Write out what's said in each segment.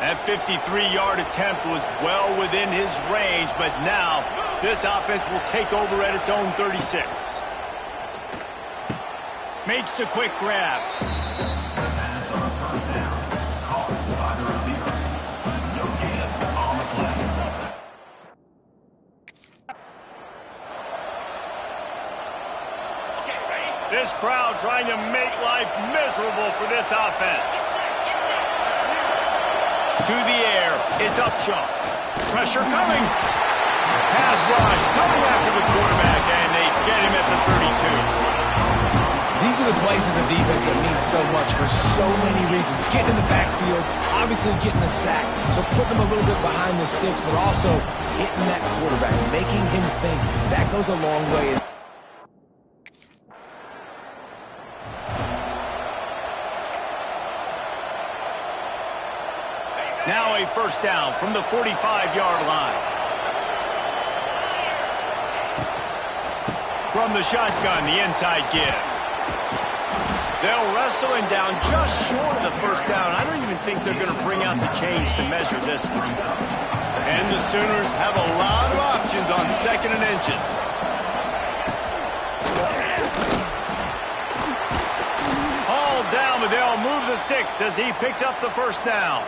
That 53-yard attempt was well within his range, but now this offense will take over at its own 36. Makes the quick grab. This crowd trying to make life miserable for this offense. To the air, it's Upshaw. Pressure coming. Pass rush coming after the quarterback, and they get him at the 32. These are the plays as a defense that mean so much for so many reasons. Getting in the backfield, obviously getting the sack, so putting him a little bit behind the sticks, but also hitting that quarterback, making him think. That goes a long way. Now a first down from the 45-yard line. From the shotgun, the inside give. They'll wrestle him down just short of the first down. I don't even think they're going to bring out the chains to measure this one. And the Sooners have a lot of options on 2nd and inches. Hauled down, but they'll move the sticks as he picks up the first down.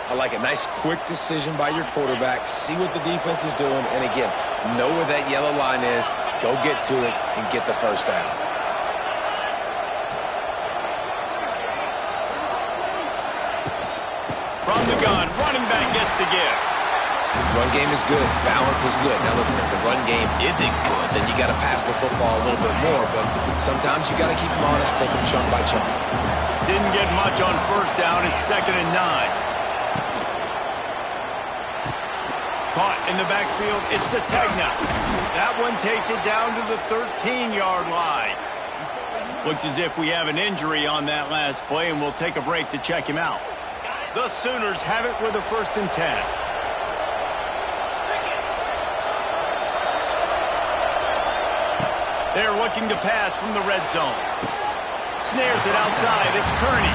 I like a nice quick decision by your quarterback. See what the defense is doing. And again, know where that yellow line is. Go get to it and get the first down. From the gun, running back gets the give. Run game is good. Balance is good. Now listen, if the run game isn't good, then you got to pass the football a little bit more. But sometimes you got to keep them honest, take them chunk by chunk. Didn't get much on first down. It's 2nd and 9. Caught in the backfield, it's Sategna. That one takes it down to the 13-yard line. Looks as if we have an injury on that last play, and we'll take a break to check him out. The Sooners have it with a 1st and 10. They're looking to pass from the red zone. Snares it outside, it's Kearney.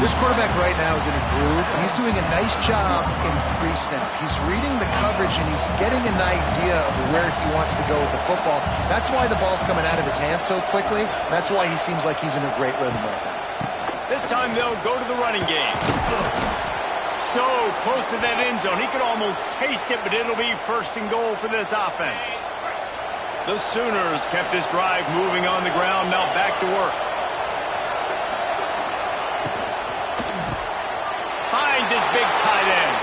This quarterback right now is in a groove, and he's doing a nice job in pre-snap. He's reading the coverage, and he's getting an idea of where he wants to go with the football. That's why the ball's coming out of his hands so quickly. That's why he seems like he's in a great rhythm right now. This time they'll go to the running game. So close to that end zone. He could almost taste it, but it'll be 1st and goal for this offense. The Sooners kept this drive moving on the ground. Now back to work. His big tight end.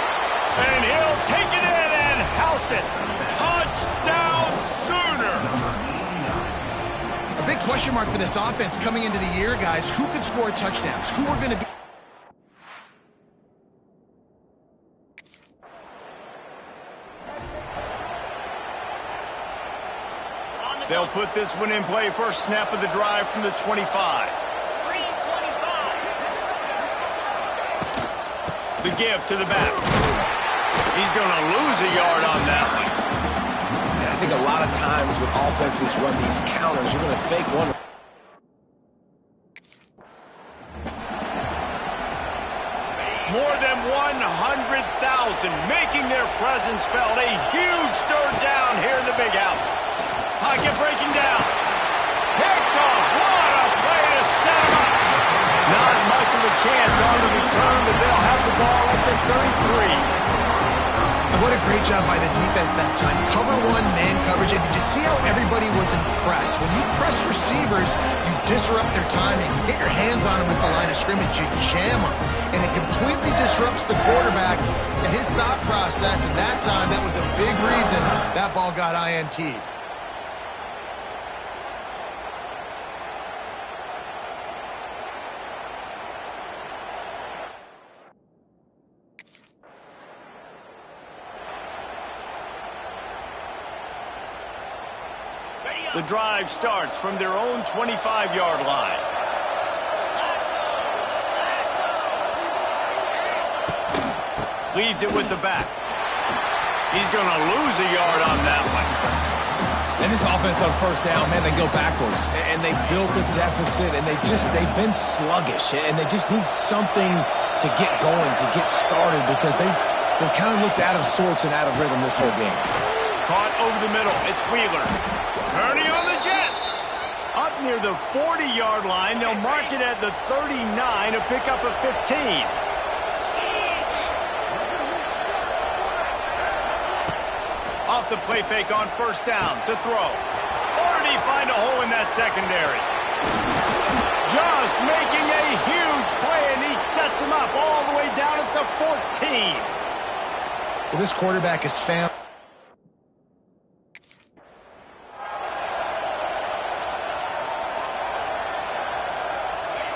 And he'll take it in and house it. Touchdown, Sooners! A big question mark for this offense coming into the year, guys. Who could score touchdowns? Who are going to be... They'll put this one in play. First snap of the drive from the 25. The give to the back. He's going to lose a yard on that one. And I think a lot of times when offenses run these counters, you're going to fake one. More than 100,000 making their presence felt. A huge 3rd down here in the big house. Pocket breaking down. Picked off. What a play to set him up. Not much of a chance on the return, but they'll have the ball at the 33. What a great job by the defense that time. Cover 1, man coverage. And did you see how everybody was impressed? When you press receivers, you disrupt their timing. You get your hands on them with the line of scrimmage. You jam them. And it completely disrupts the quarterback and his thought process. And that time, that was a big reason that ball got INT'd. The drive starts from their own 25-yard line. Leaves it with the back. He's going to lose a yard on that one. And this offense on first down, man, they go backwards. And they built a deficit, and they've been sluggish. And they just need something to get going, to get started, because they've kind of looked out of sorts and out of rhythm this whole game. Caught over the middle. It's Wheeler. Purdy on the Jets. Up near the 40-yard line. They'll mark it at the 39, a pickup of 15. Off the play fake on first down to throw. Or did he find a hole in that secondary? Just making a huge play, and he sets him up all the way down at the 14. Well, this quarterback is found.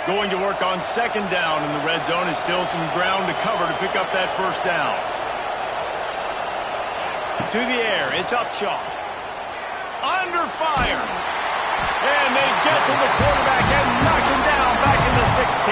Going to work on second down in the red zone. Is still some ground to cover to pick up that first down. To the air, it's Upshaw. Under fire. And they get to the quarterback and knock him down back in the 16.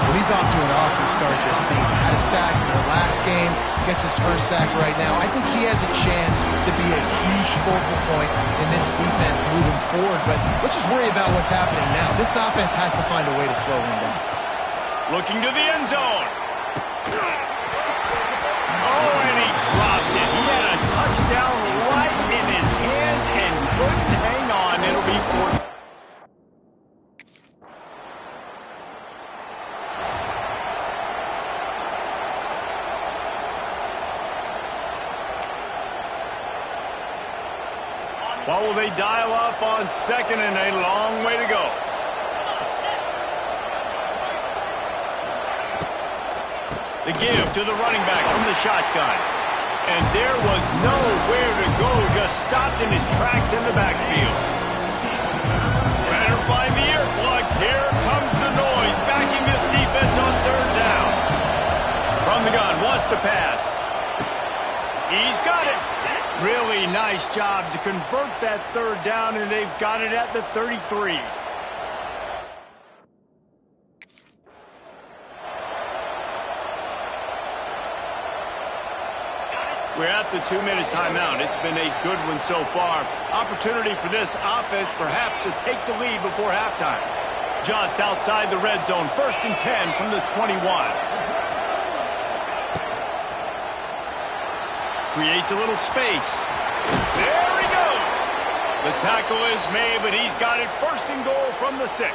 Well, he's off to an awesome start this season. Had a sack in the last game, gets his first sack right now. I think he has a chance to be a huge focal point in this defense moving forward. But let's just worry about what's happening now. This offense has to find a way to slow him down. Looking to the end zone. Oh, and he dropped it. He had a touchdown right in his hands and couldn't hang on. It'll be fourth. What will they dial up on second and a long way to go? The give to the running back from the shotgun. And there was nowhere to go, just stopped in his tracks in the backfield. Better find the earplugs. Here comes the noise, backing this defense on third down. From the gun, wants to pass. He's got it. Really nice job to convert that third down, and they've got it at the 33. We're at the 2-minute timeout. It's been a good one so far. Opportunity for this offense perhaps to take the lead before halftime. Just outside the red zone, 1st and 10 from the 21. Creates a little space. There he goes. The tackle is made, but he's got it 1st and goal from the 6.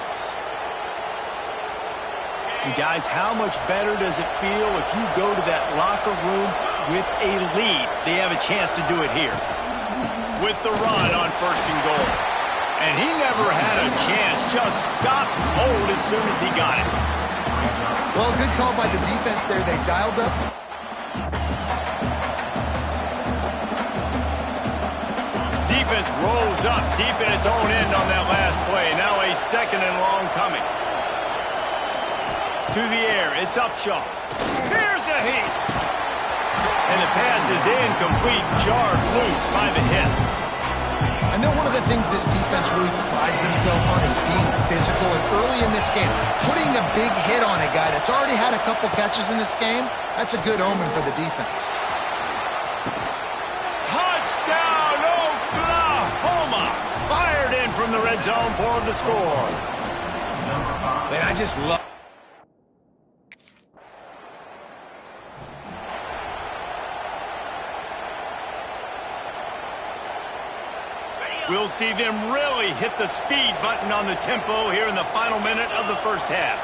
And guys, how much better does it feel if you go to that locker room with a lead? They have a chance to do it here. With the run on 1st and goal. And he never had a chance. Just stopped cold as soon as he got it. Well, good call by the defense there. They dialed up. Defense rolls up deep in its own end on that last play. Now a 2nd and long coming. To the air, it's Upshaw. Here's a heat. And the pass is incomplete, jarred loose by the hit. I know one of the things this defense really prides themselves on is being physical. And early in this game, putting a big hit on a guy that's already had a couple catches in this game, that's a good omen for the defense. Touchdown, Oklahoma! Fired in from the red zone for the score. Man, I just love... We'll see them really hit the speed button on the tempo here in the final minute of the first half.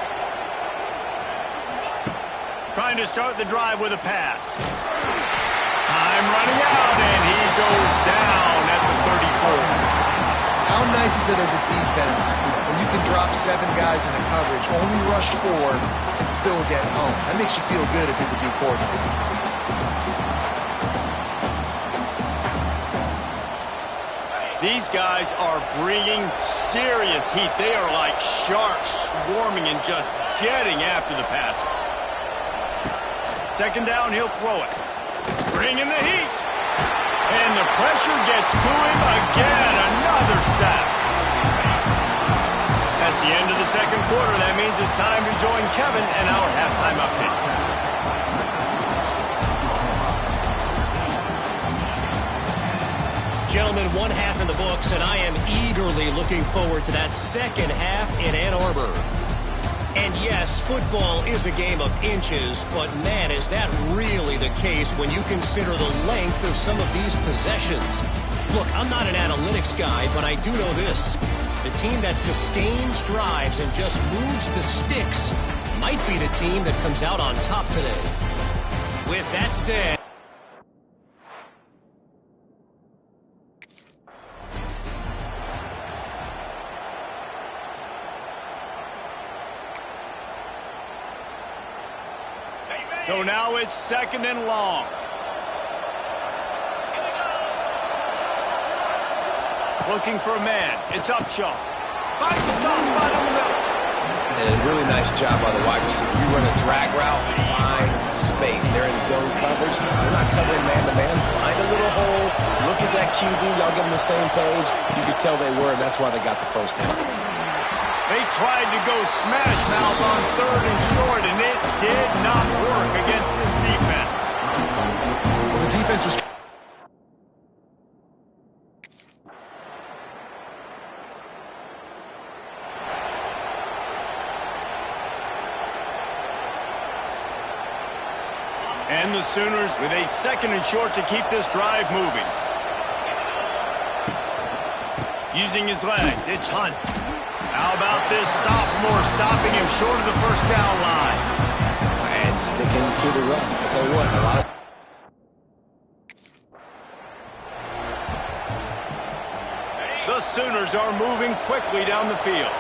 Trying to start the drive with a pass. Time running out, and he goes down at the 34. How nice is it as a defense when you can drop 7 guys in a coverage, only rush 4, and still get home? That makes you feel good if you're the D coordinator. These guys are bringing serious heat. They are like sharks swarming and just getting after the passer. 2nd down, he'll throw it. Bringing the heat. And the pressure gets to him again. Another sack. That's the end of the 2nd quarter. That means it's time to join Kevin and our halftime update. Gentlemen, one half in the books, and I am eagerly looking forward to that second half in Ann Arbor. And yes, football is a game of inches, but man, is that really the case when you consider the length of some of these possessions. Look, I'm not an analytics guy, but I do know this. The team that sustains drives and just moves the sticks might be the team that comes out on top today. With that said... So now it's 2nd and long. Looking for a man. It's Upshaw. Finds the soft spot in the middle. And a really nice job by the wide receiver. You run a drag route, find space. They're in zone coverage. They're not covering man-to-man. Find a little hole. Look at that QB. Y'all get on the same page. You could tell they were, and that's why they got the first down. They tried to go smash mouth on 3rd and short, and it did not work against this defense. Well, the defense was... And the Sooners with a 2nd and short to keep this drive moving. Using his legs, it's Hunt. How about this sophomore stopping him short of the first down line? And sticking to the run. I'll tell you what, a lot of... The Sooners are moving quickly down the field.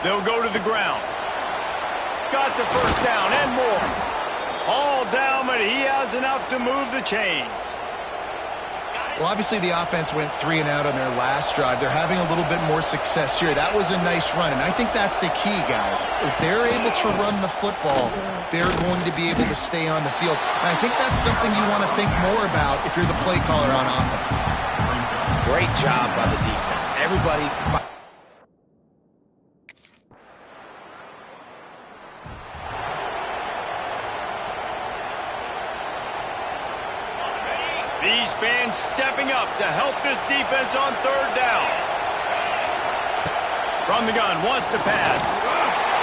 They'll go to the ground. Got the first down and more. All down, but he has enough to move the chains. Well, obviously the offense went 3 and out on their last drive. They're having a little bit more success here. That was a nice run, and I think that's the key, guys. If they're able to run the football, they're going to be able to stay on the field. And I think that's something you want to think more about if you're the play caller on offense. Great job by the defense. Everybody... These fans stepping up to help this defense on 3rd down. From the gun, wants to pass.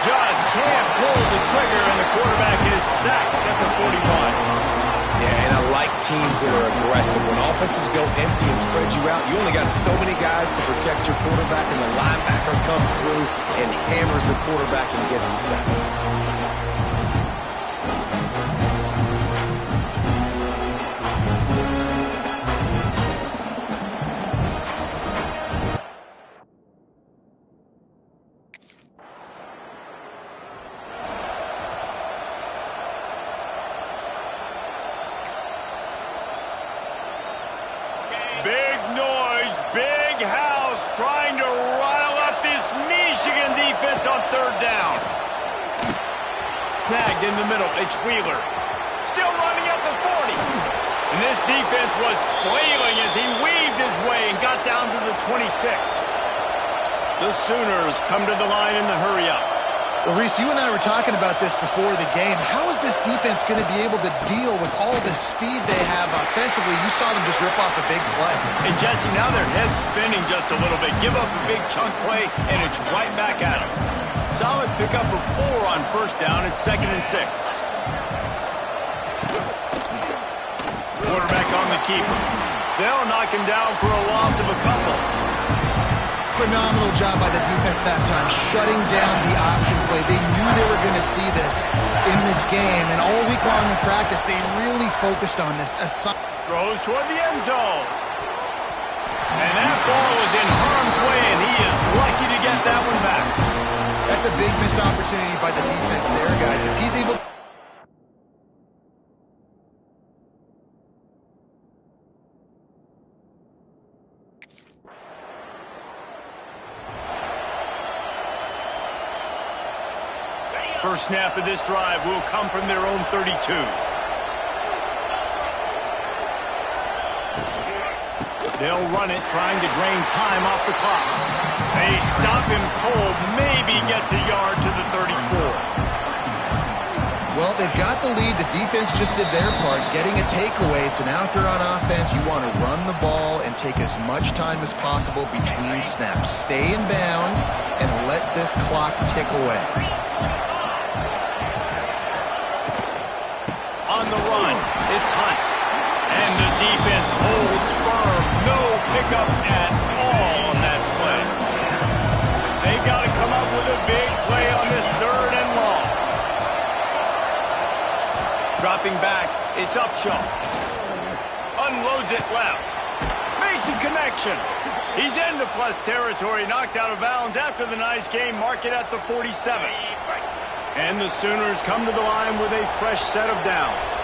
Just can't pull the trigger, and the quarterback is sacked at the 41. Yeah, and I like teams that are aggressive. When offenses go empty and spread you out, you only got so many guys to protect your quarterback, and the linebacker comes through and hammers the quarterback and gets the sack. Big noise, big house, trying to rile up this Michigan defense on 3rd down. Snagged in the middle, it's Wheeler. Still running at the 40. And this defense was flailing as he weaved his way and got down to the 26. The Sooners come to the line in the hurry-up. Well, Reese, you and I were talking about this before the game. How is this defense going to be able to deal with all the speed they have offensively? You saw them just rip off a big play. And Jesse, now their head's spinning just a little bit. Give up a big chunk play, and it's right back at them. Solid pickup of 4 on 1st down. It's 2nd and 6. Quarterback on the keeper. They'll knock him down for a loss of a couple. Phenomenal job by the defense that time, shutting down the option play. They knew they were going to see this in this game, and all week long in practice, they really focused on this. Throws toward the end zone. And that ball was in harm's way, and he is lucky to get that one back. That's a big missed opportunity by the defense there, guys. If he's able... First snap of this drive will come from their own 32. They'll run it, trying to drain time off the clock. They stop him cold, maybe gets a yard to the 34. Well, Well, they've got the lead. The defense just did their part, getting a takeaway. So now if you're on offense, you want to run the ball and take as much time as possible between snaps. Stay in bounds and let this clock tick away. On the run, it's Hunt. And the defense holds firm. No pickup at all on that play. They've got to come up with a big play on this 3rd and long. Dropping back, it's Upshaw. Unloads it left. Makes a connection. He's into plus territory, knocked out of bounds after the nice game. Mark it at the 47. And the Sooners come to the line with a fresh set of downs.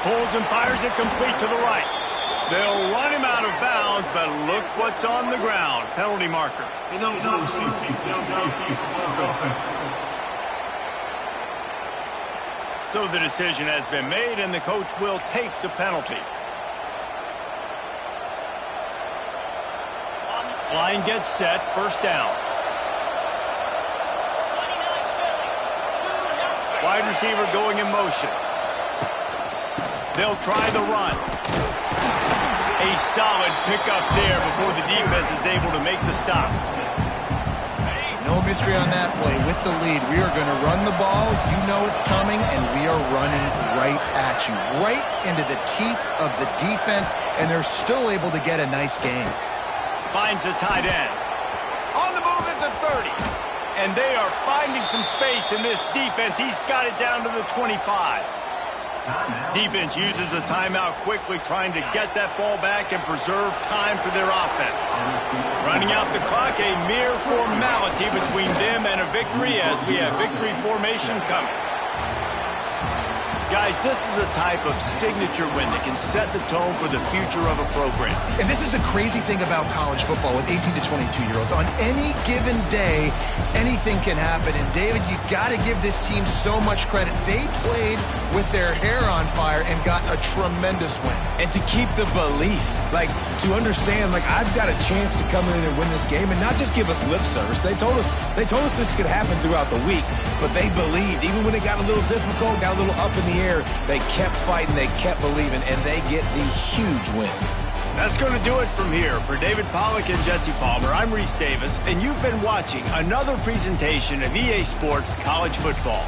Pulls and fires it complete to the right. They'll run him out of bounds, but look what's on the ground. Penalty marker. So the decision has been made, and the coach will take the penalty. Line gets set, first down. Wide receiver going in motion. They'll try the run. A solid pickup there before the defense is able to make the stop. No mystery on that play. With the lead, we are going to run the ball. You know it's coming, and we are running right at you. Right into the teeth of the defense, and they're still able to get a nice game. Finds the tight end. On the move at the 30. And they are finding some space in this defense. He's got it down to the 25. Defense uses a timeout quickly, trying to get that ball back and preserve time for their offense. Running out the clock, a mere formality between them and a victory as we have victory formation coming. Guys, this is a type of signature win that can set the tone for the future of a program. And this is the crazy thing about college football with 18 to 22-year-olds. On any given day, anything can happen. And, David, you got to give this team so much credit. They played with their hair on fire and got a tremendous win. And to keep the belief, like, to understand, like, I've got a chance to come in and win this game and not just give us lip service. They told us this could happen throughout the week, but they believed. Even when it got a little difficult, got a little up in the air, they kept fighting, they kept believing, and they get the huge win. That's going to do it from here. For David Pollack and Jesse Palmer, I'm Reese Davis, and you've been watching another presentation of EA Sports College Football.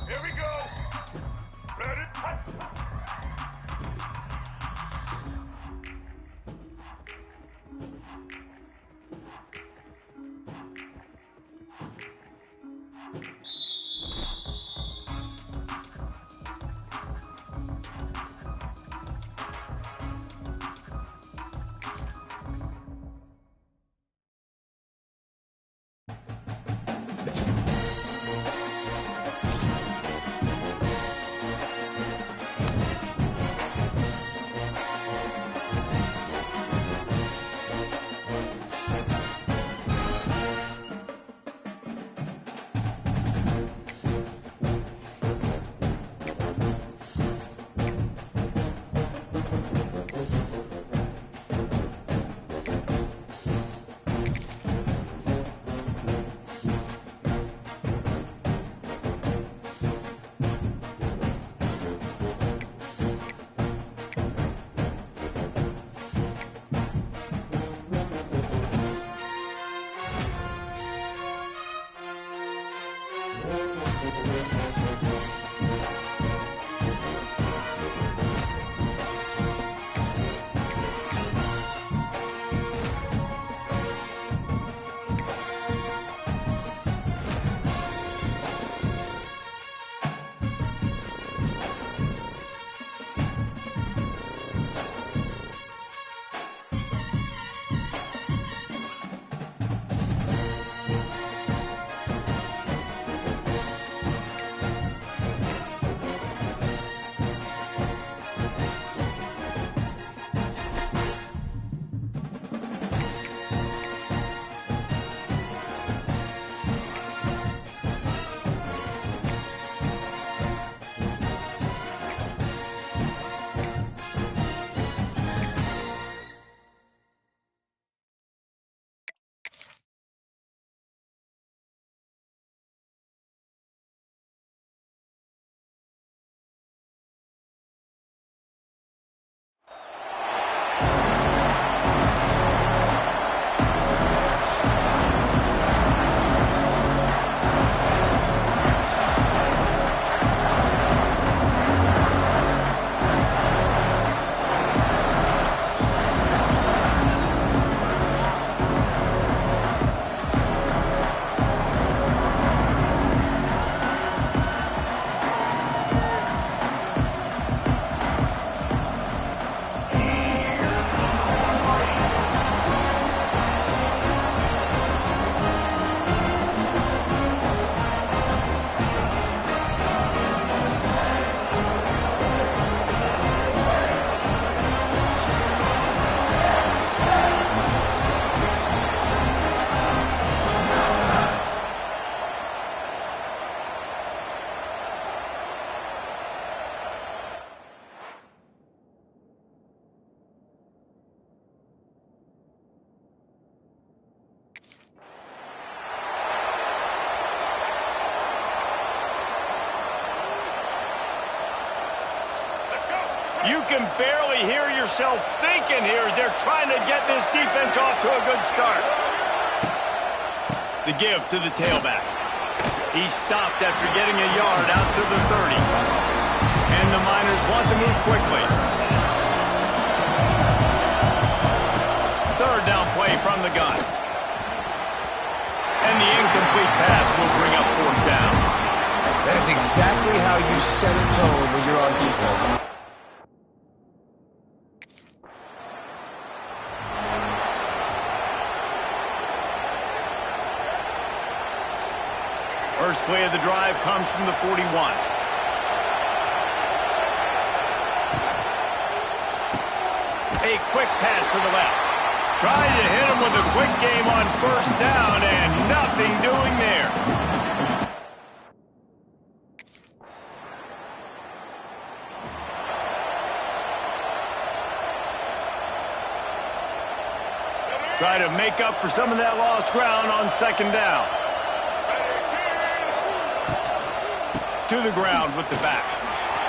Here we go. Ready? You can barely hear yourself thinking here as they're trying to get this defense off to a good start. The give to the tailback. He stopped after getting a yard out to the 30. And the Miners want to move quickly. Third down play from the gun. And the incomplete pass will bring up fourth down. That is exactly how you set a tone when you're on defense. First play of the drive comes from the 41. A quick pass to the left. Trying to hit him with a quick game on first down and nothing doing there. Try to make up for some of that lost ground on second down. To the ground with the back.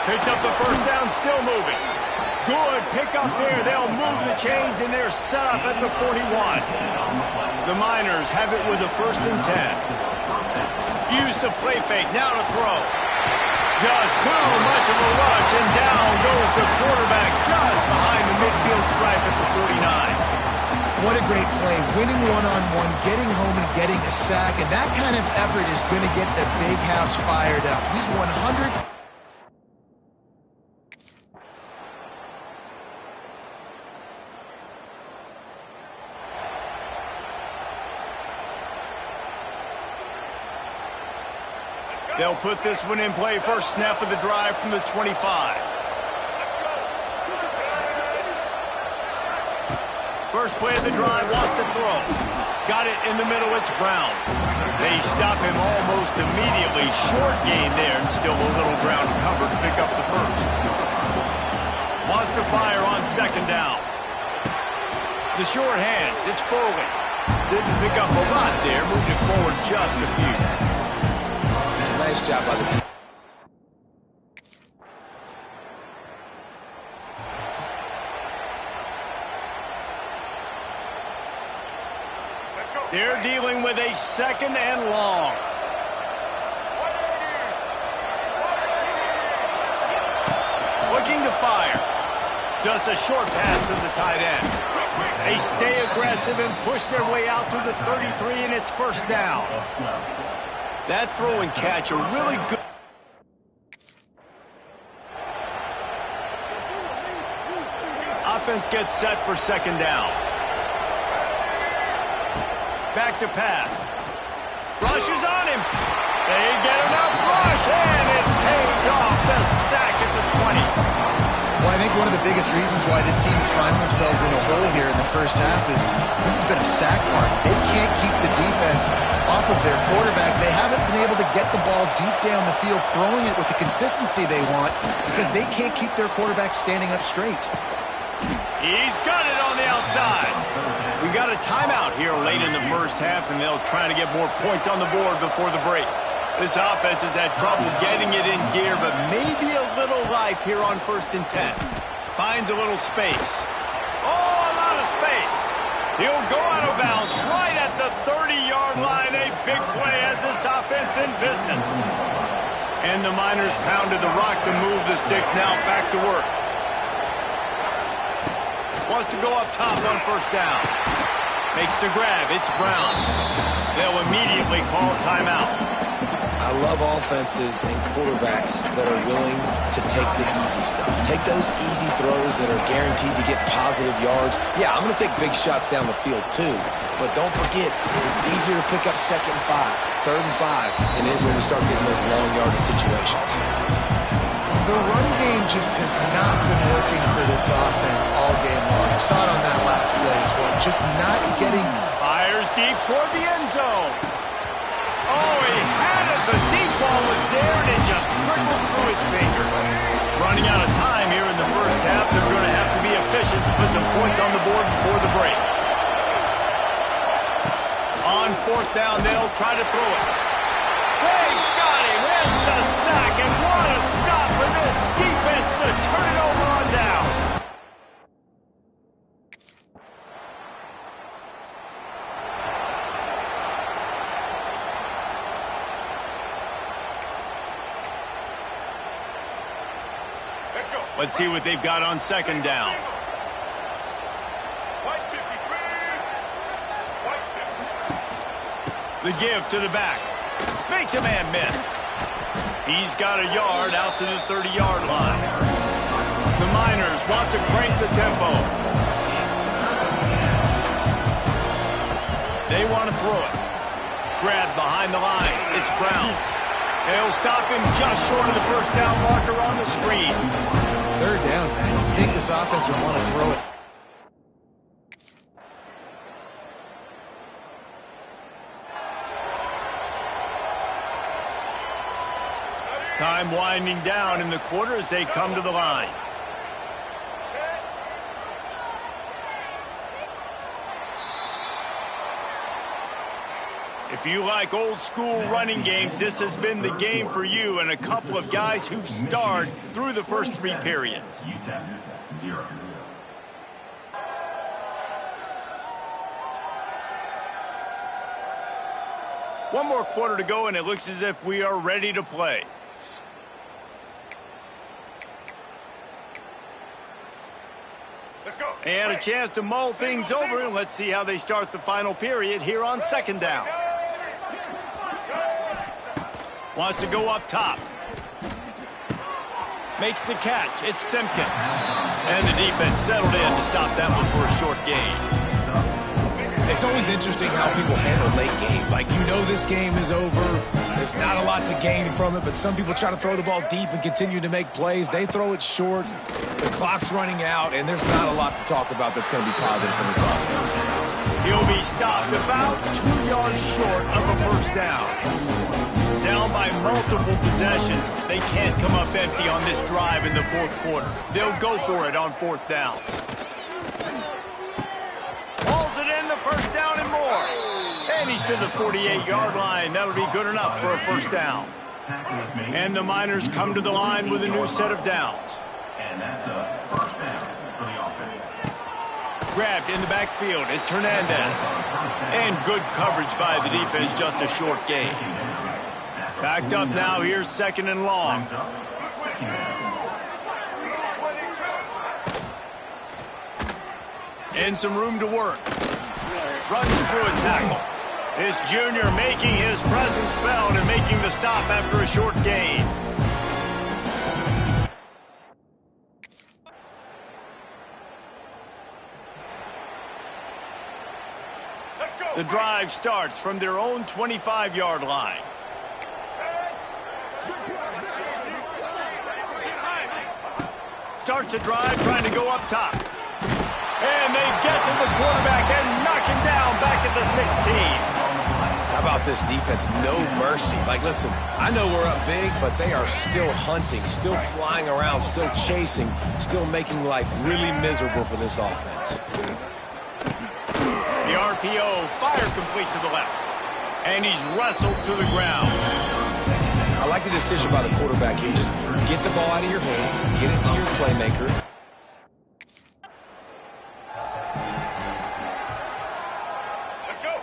Picks up the first down, still moving. Good pick up there. They'll move the chains, and they're set up at the 41. The Miners have it with a 1st and 10. Use the play fake. Now to throw. Just too much of a rush, and down goes the quarterback just behind the midfield stripe at the 49. What a great play. Winning one-on-one, getting home and getting a sack, and that kind of effort is going to get the big house fired up. He's 100... They'll put this one in play. First snap of the drive from the 25. First play of the drive, wants to throw. Got it in the middle, it's Brown. They stop him almost immediately. Short gain there, and still a little ground cover to pick up the first. Wants to fire on 2nd down. The short hands, it's Foley. Didn't pick up a lot there, moved it forward just a few. Nice job by the defense. They're dealing with a 2nd and long. Looking to fire. Just a short pass to the tight end. They stay aggressive and push their way out to the 33, and it's 1st down. That throw and catch are really good. Offense gets set for 2nd down. Back to pass. Rush is on him. They get enough rush, and it pays off. The sack at the 20. Well, I think one of the biggest reasons why this team is finding themselves in a hole here in the first half is this has been a sack party. They can't keep the defense off of their quarterback. They haven't been able to get the ball deep down the field, throwing it with the consistency they want because they can't keep their quarterback standing up straight. He's got it on the outside. We got a timeout here late in the first half, and they'll try to get more points on the board before the break. This offense has had trouble getting it in gear, but maybe a little life here on 1st and 10. Finds a little space. Oh, a lot of space. He'll go out of bounds right at the 30-yard line. A big play as this offense in business. And the Miners pounded the rock to move the sticks. Now back to work. Wants to go up top on 1st down. Makes the grab. It's Brown. They'll immediately call timeout. I love offenses and quarterbacks that are willing to take the easy stuff. Take those easy throws that are guaranteed to get positive yards. Yeah, I'm going to take big shots down the field too. But don't forget, it's easier to pick up 2nd and 5, 3rd and 5 than it is when we start getting those long yardage situations. The run game just has not been working for this offense all game long. You saw it on that last play as well. Just not getting... Fires deep toward the end zone. Oh, he had it. The deep ball was there, and it just trickled through his fingers. Running out of time here in the first half. They're going to have to be efficient to put some points on the board before the break. On 4th down, they'll try to throw it. They got him. It's a sack, and what a stop for this defense to turn it over on down. Let's see what they've got on 2nd down. The give to the back. Makes a man miss. He's got a yard out to the 30-yard line. The Miners want to crank the tempo. They want to throw it. Grab behind the line. It's Brown. They'll stop him just short of the 1st down marker on the screen. 3rd down, man. You think this offense would want to throw it. Time winding down in the quarter as they come to the line. If you like old school running games, this has been the game for you and a couple of guys who've starred through the first 3 periods. UTEP 0. One more quarter to go, and it looks as if we are ready to play. Let's go. And a chance to mull things over, and let's see how they start the final period here on 2nd down. Wants to go up top. Makes the catch. It's Simpkins. And the defense settled in to stop that one for a short gain. It's always interesting how people handle late game. Like, you know this game is over. There's not a lot to gain from it, but some people try to throw the ball deep and continue to make plays. They throw it short. The clock's running out, and there's not a lot to talk about that's going to be positive for this offense. He'll be stopped about 2 yards short of a first down. Down by multiple possessions, they can't come up empty on this drive in the 4th quarter. They'll go for it on 4th down. Hauls it in, the first down and more. And he's to the 48-yard line. That'll be good enough for a first down. And the Miners come to the line with a new set of downs. And that's a first down for the offense. Grabbed in the backfield. It's Hernandez. And good coverage by the defense, just a short gain. Backed up now, here's 2nd and long. And some room to work. Runs through a tackle. This junior making his presence felt and making the stop after a short gain. The drive starts from their own 25-yard line. Starts a drive trying to go up top. And they get to the quarterback and knock him down back at the 16. How about this defense? No mercy. Like, listen, I know we're up big, but they are still hunting, still flying around, still chasing, still making life really miserable for this offense. The RPO, fire complete to the left. And he's wrestled to the ground. I like the decision by the quarterback here. Just get the ball out of your hands, get it to your playmaker.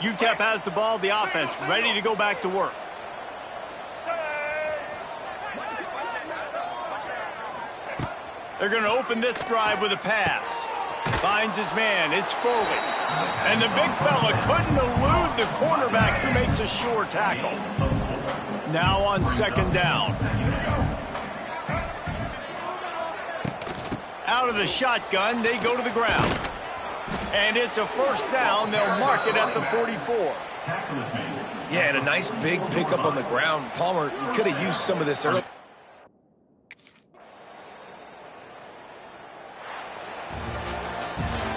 UTEP has the ball, the offense ready to go back to work. They're going to open this drive with a pass. Finds his man, it's Foley. And the big fella couldn't elude the cornerback who makes a sure tackle. Now on 2nd down. Out of the shotgun, they go to the ground. And it's a first down. They'll mark it at the 44. Yeah, and a nice big pickup on the ground. Palmer, you could have used some of this early.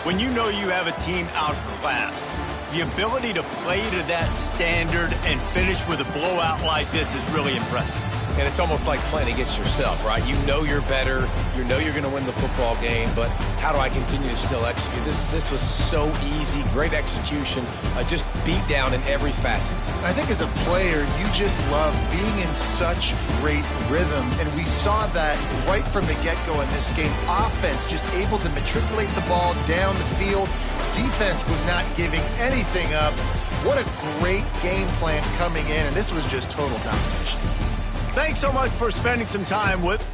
When you know you have a team outclassed, the ability to play to that standard and finish with a blowout like this is really impressive. And it's almost like playing against yourself, right? You know you're better. You know you're going to win the football game, but how do I continue to still execute? This was so easy, great execution, just beat down in every facet. I think as a player, you just love being in such great rhythm, and we saw that right from the get-go in this game. Offense just able to matriculate the ball down the field. Defense was not giving anything up. What a great game plan coming in, and this was just total domination. Thanks so much for spending some time with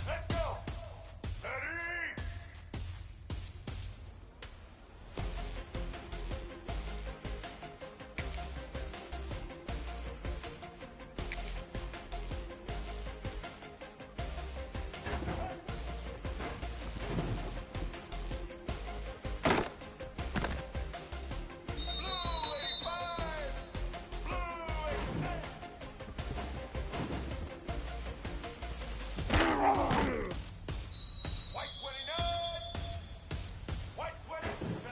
Let's go. Ready? Blue 85. Blue 86. White 29. White 27.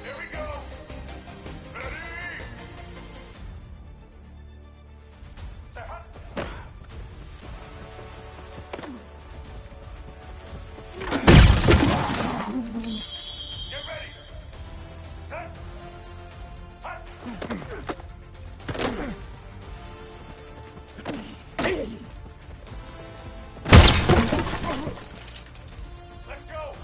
Here we go. Ready? Get ready. Set. Hut. Let's go.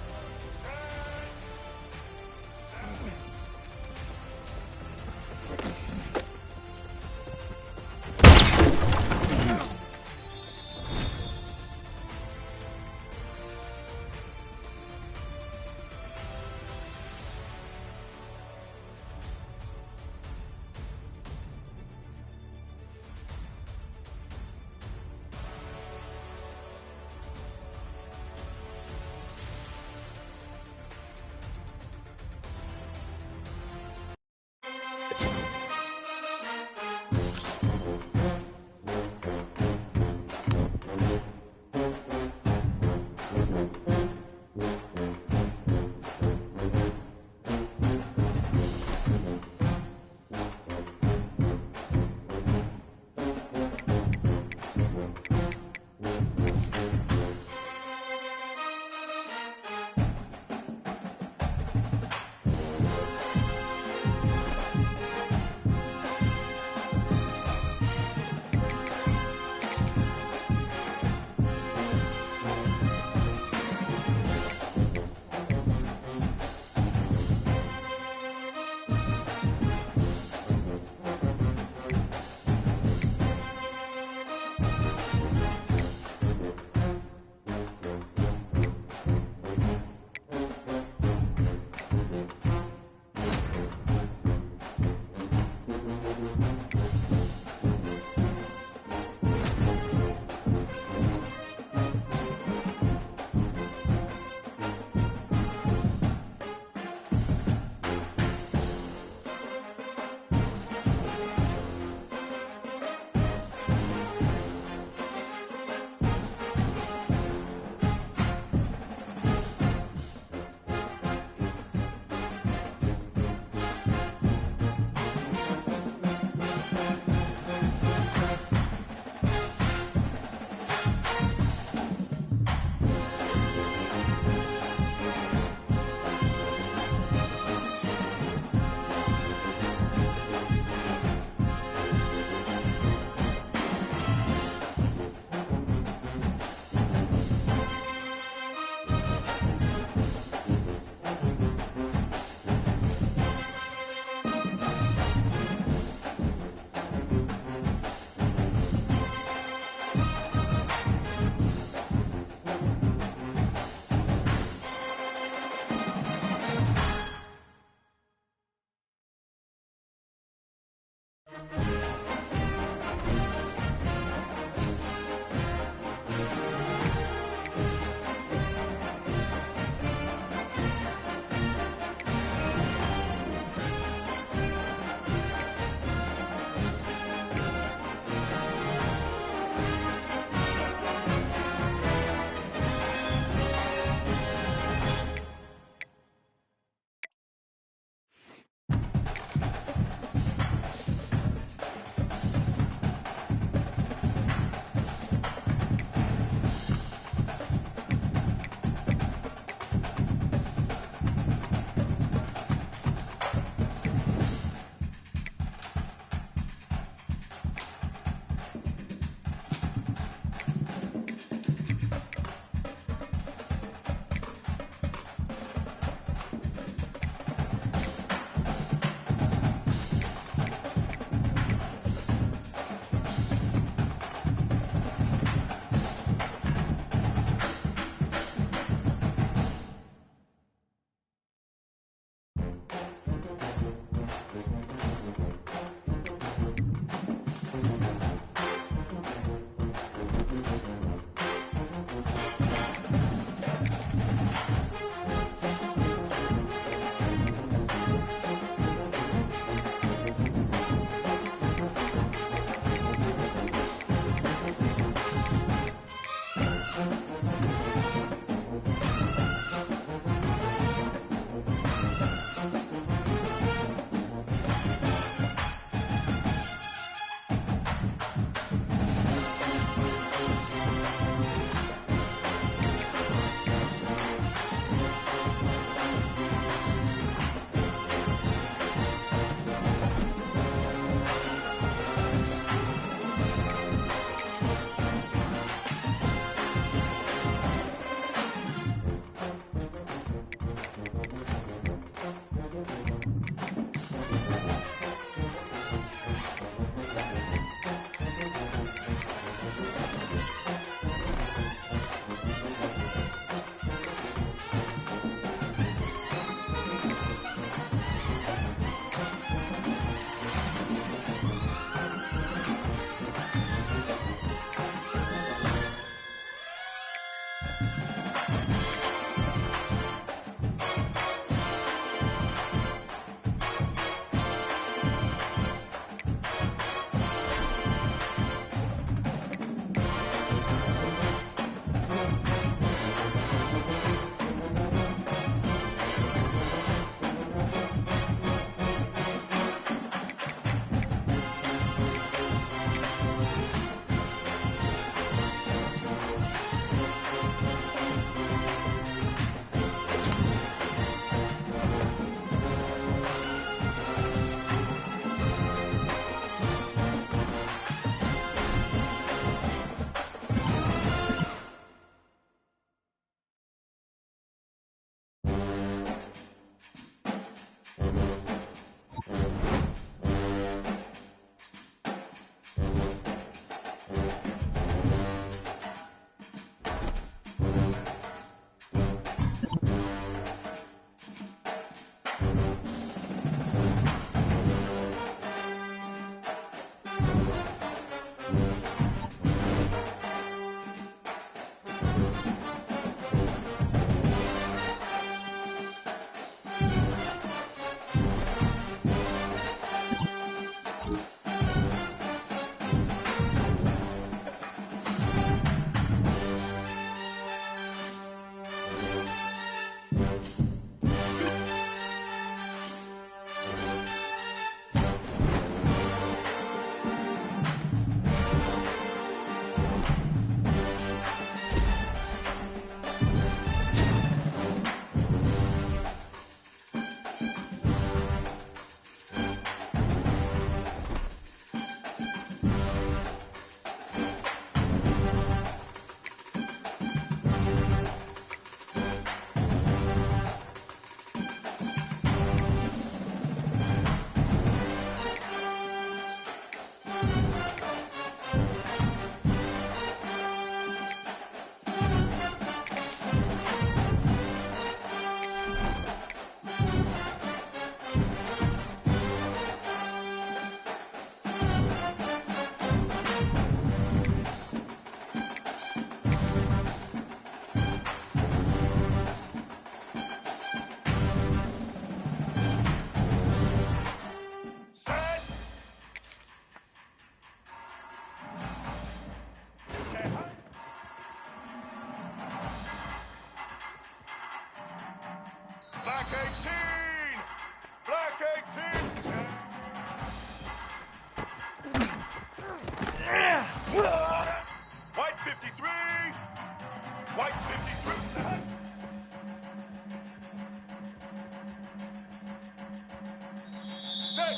Set.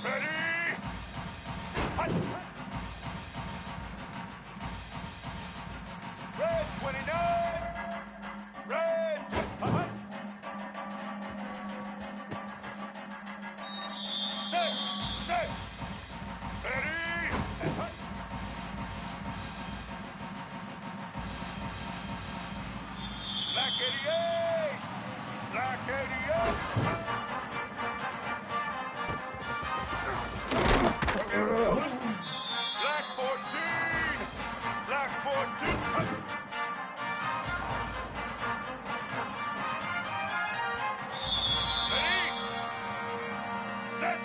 Ready. Hut. Red 29. Red. Hut. Set. Ready. Hut. Black 88. Black 88. Black 14. Black 14. Ready? Set.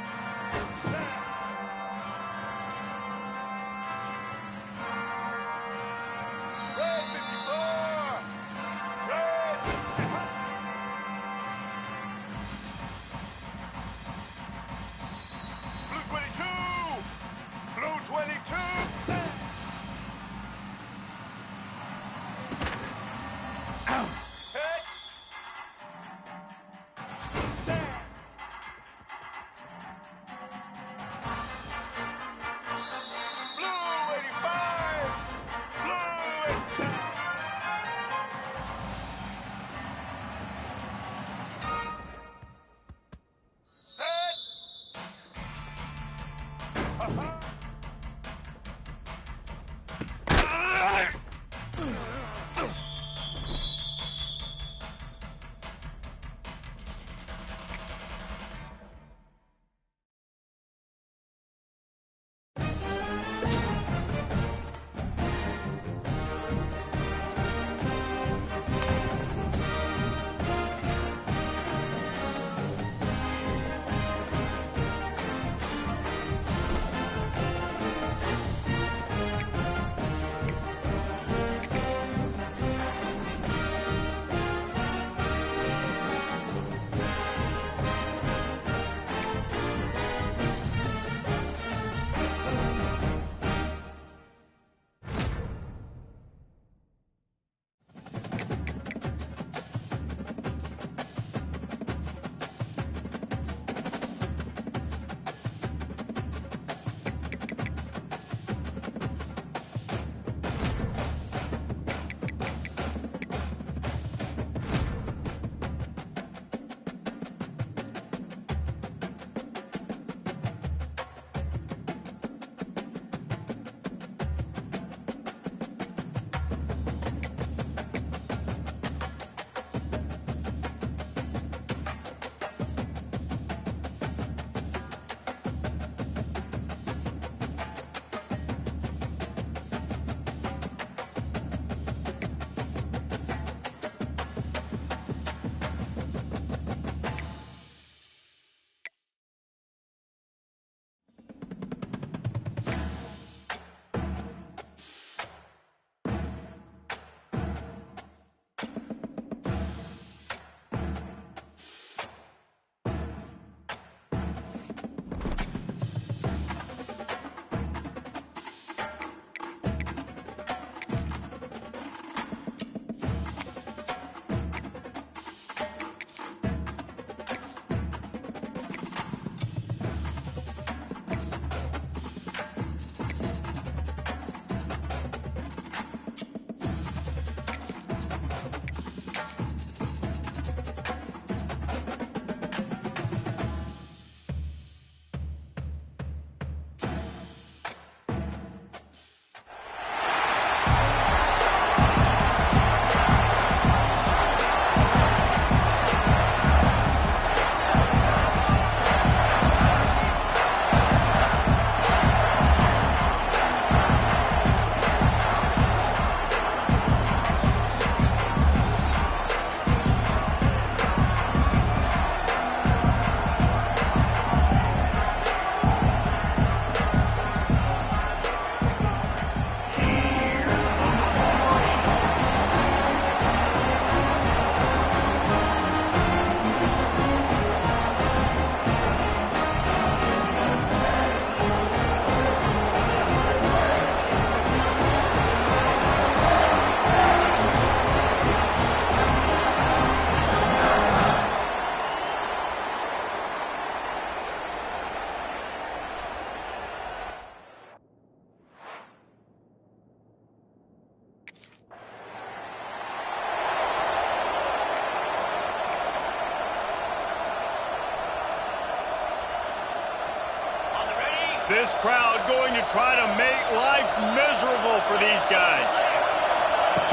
This crowd going to try to make life miserable for these guys.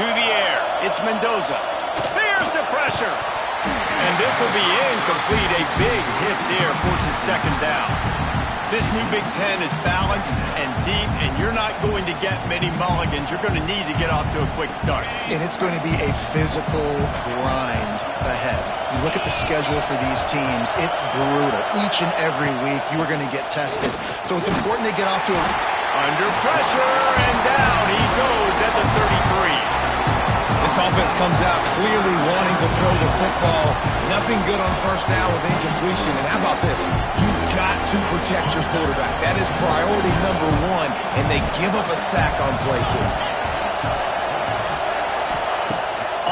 To the air, it's Mendoza. There's the pressure. And this will be incomplete. A big hit there forces second down. This new Big Ten is balanced and deep, and you're not going to get many mulligans. You're going to need to get off to a quick start. And it's going to be a physical grind ahead. You look at the schedule for these teams, it's brutal. Each and every week, you are going to get tested. So it's important they get off to a... Under pressure, and down he goes at the 33. This offense comes out clearly wanting to throw the football. Nothing good on first down with incompletion. And how about this? You've got to protect your quarterback. That is priority number one, and they give up a sack on play two.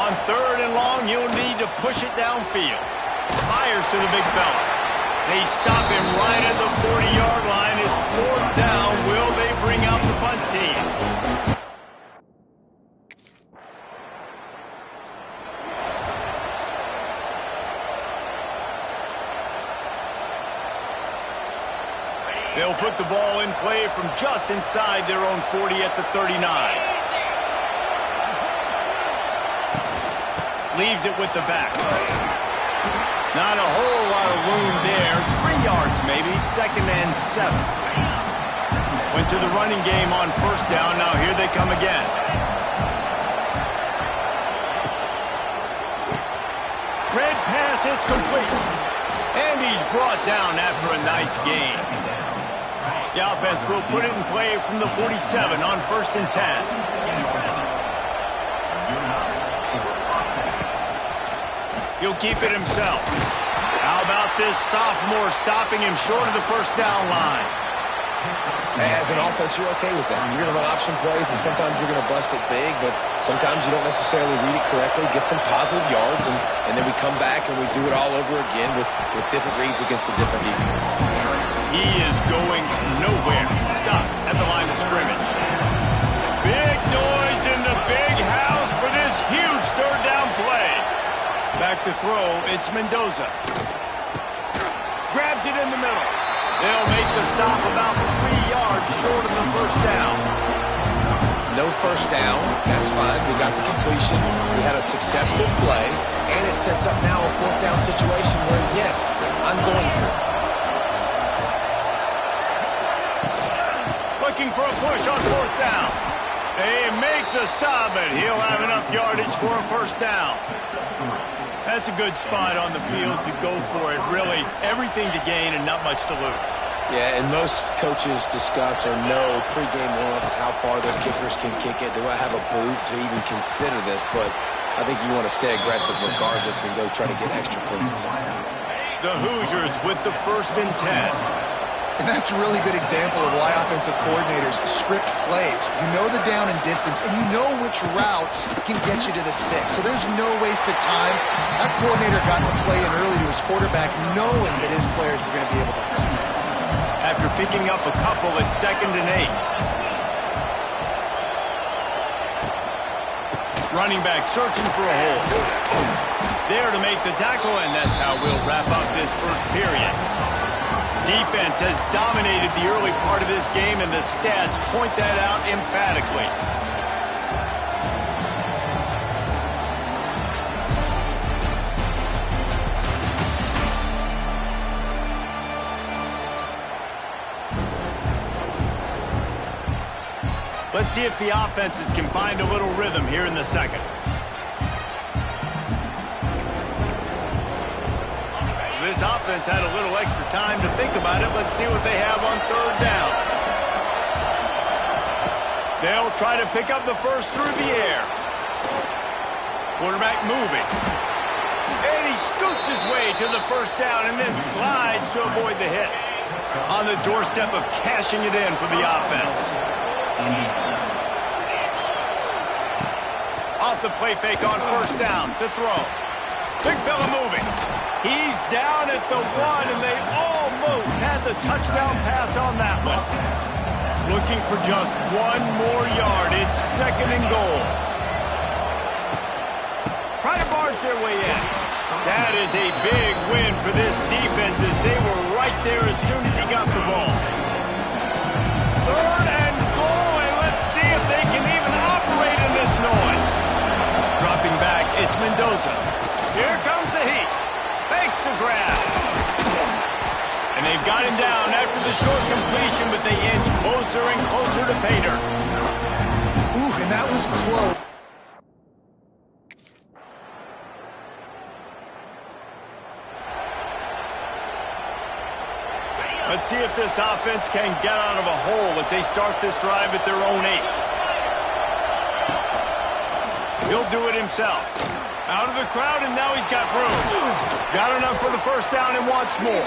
On third and long, you'll need to push it downfield. Fires to the big fella. They stop him right at the 40-yard line. It's fourth down. Will they bring out the punt team? They'll put the ball in play from just inside their own 40 at the 39. Leaves it with the back. Not a whole lot of room there. 3 yards maybe, second and 7. Went to the running game on first down. Now here they come again. Red pass, it's complete. And he's brought down after a nice gain. The offense will put it in play from the 47 on first and 10. He'll keep it himself. How about this sophomore stopping him short of the first down line? As an offense, you're okay with that. You're going to run option plays, and sometimes you're going to bust it big, but sometimes you don't necessarily read it correctly, get some positive yards, and then we come back and we do it all over again with different reads against a different defense. He is going nowhere. Stop at the line of scrimmage. Big noise in the big house for this huge third down play. Back to throw, it's Mendoza. Grabs it in the middle. They'll make the stop about 3 yards short of the first down. No first down. That's fine. We got the completion. We had a successful play, and it sets up now a fourth down situation where, yes, I'm going for it. Looking for a push on fourth down. They make the stop, but he'll have enough yardage for a first down. That's a good spot on the field to go for it. Really, everything to gain and not much to lose. Yeah, and most coaches discuss or know pregame warm-ups how far their kickers can kick it. Do I have a boot to even consider this? But I think you want to stay aggressive regardless and go try to get extra points. The Hoosiers with the first and 10. And that's a really good example of why offensive coordinators script plays. You know the down and distance, and you know which routes can get you to the stick. So there's no wasted time. That coordinator got the play in early to his quarterback, knowing that his players were going to be able to execute. After picking up a couple at second and 8. Running back searching for a hole. There to make the tackle, and that's how we'll wrap up this first period. Defense has dominated the early part of this game, and the stats point that out emphatically. Let's see if the offenses can find a little rhythm here in the second. This offense had a little extra time to think about it. Let's see what they have on third down. They'll try to pick up the first through the air. Quarterback moving. And he scoots his way to the first down and then slides to avoid the hit. On the doorstep of cashing it in for the offense. Off the play fake on first down to throw. Big fella moving. He's down at the 1, and they almost had the touchdown pass on that one. Looking for just 1 more yard. It's second and goal. Try to barge their way in. That is a big win for this defense as they were right there as soon as he got the ball. Here comes the heat. Fakes to grab. And they've got him down after the short completion, but they inch closer and closer to pay dirt. Ooh, and that was close. Let's see if this offense can get out of a hole as they start this drive at their own 8. He'll do it himself. Out of the crowd, and now he's got room. Got enough for the first down and wants more.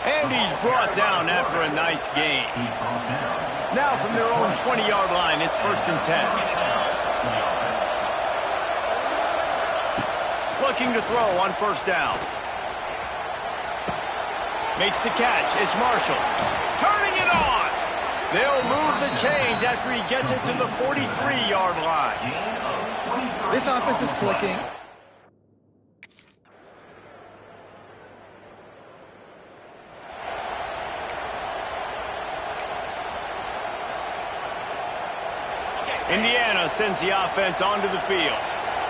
And he's brought down after a nice gain. Now from their own 20-yard line, it's 1st and 10. Looking to throw on 1st down. Makes the catch. It's Marshall. Turning it on. They'll move the chains after he gets it to the 43-yard line. This offense is clicking. Indiana sends the offense onto the field.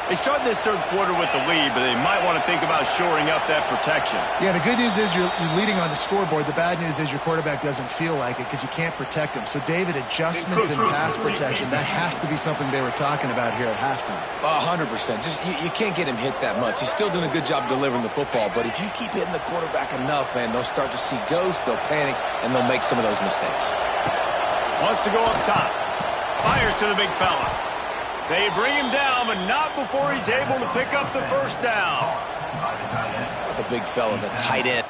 They start this third quarter with the lead, but they might want to think about shoring up that protection. Yeah, the good news is you're leading on the scoreboard. The bad news is your quarterback doesn't feel like it because you can't protect him. So, David, adjustments in pass protection, that has to be something they were talking about here at halftime. 100%. Just you can't get him hit that much. He's still doing a good job delivering the football, but if you keep hitting the quarterback enough, man, they'll start to see ghosts, they'll panic, and they'll make some of those mistakes. Wants to go up top. Fires to the big fella. They bring him down, but not before he's able to pick up the first down. The big fella, the tight end.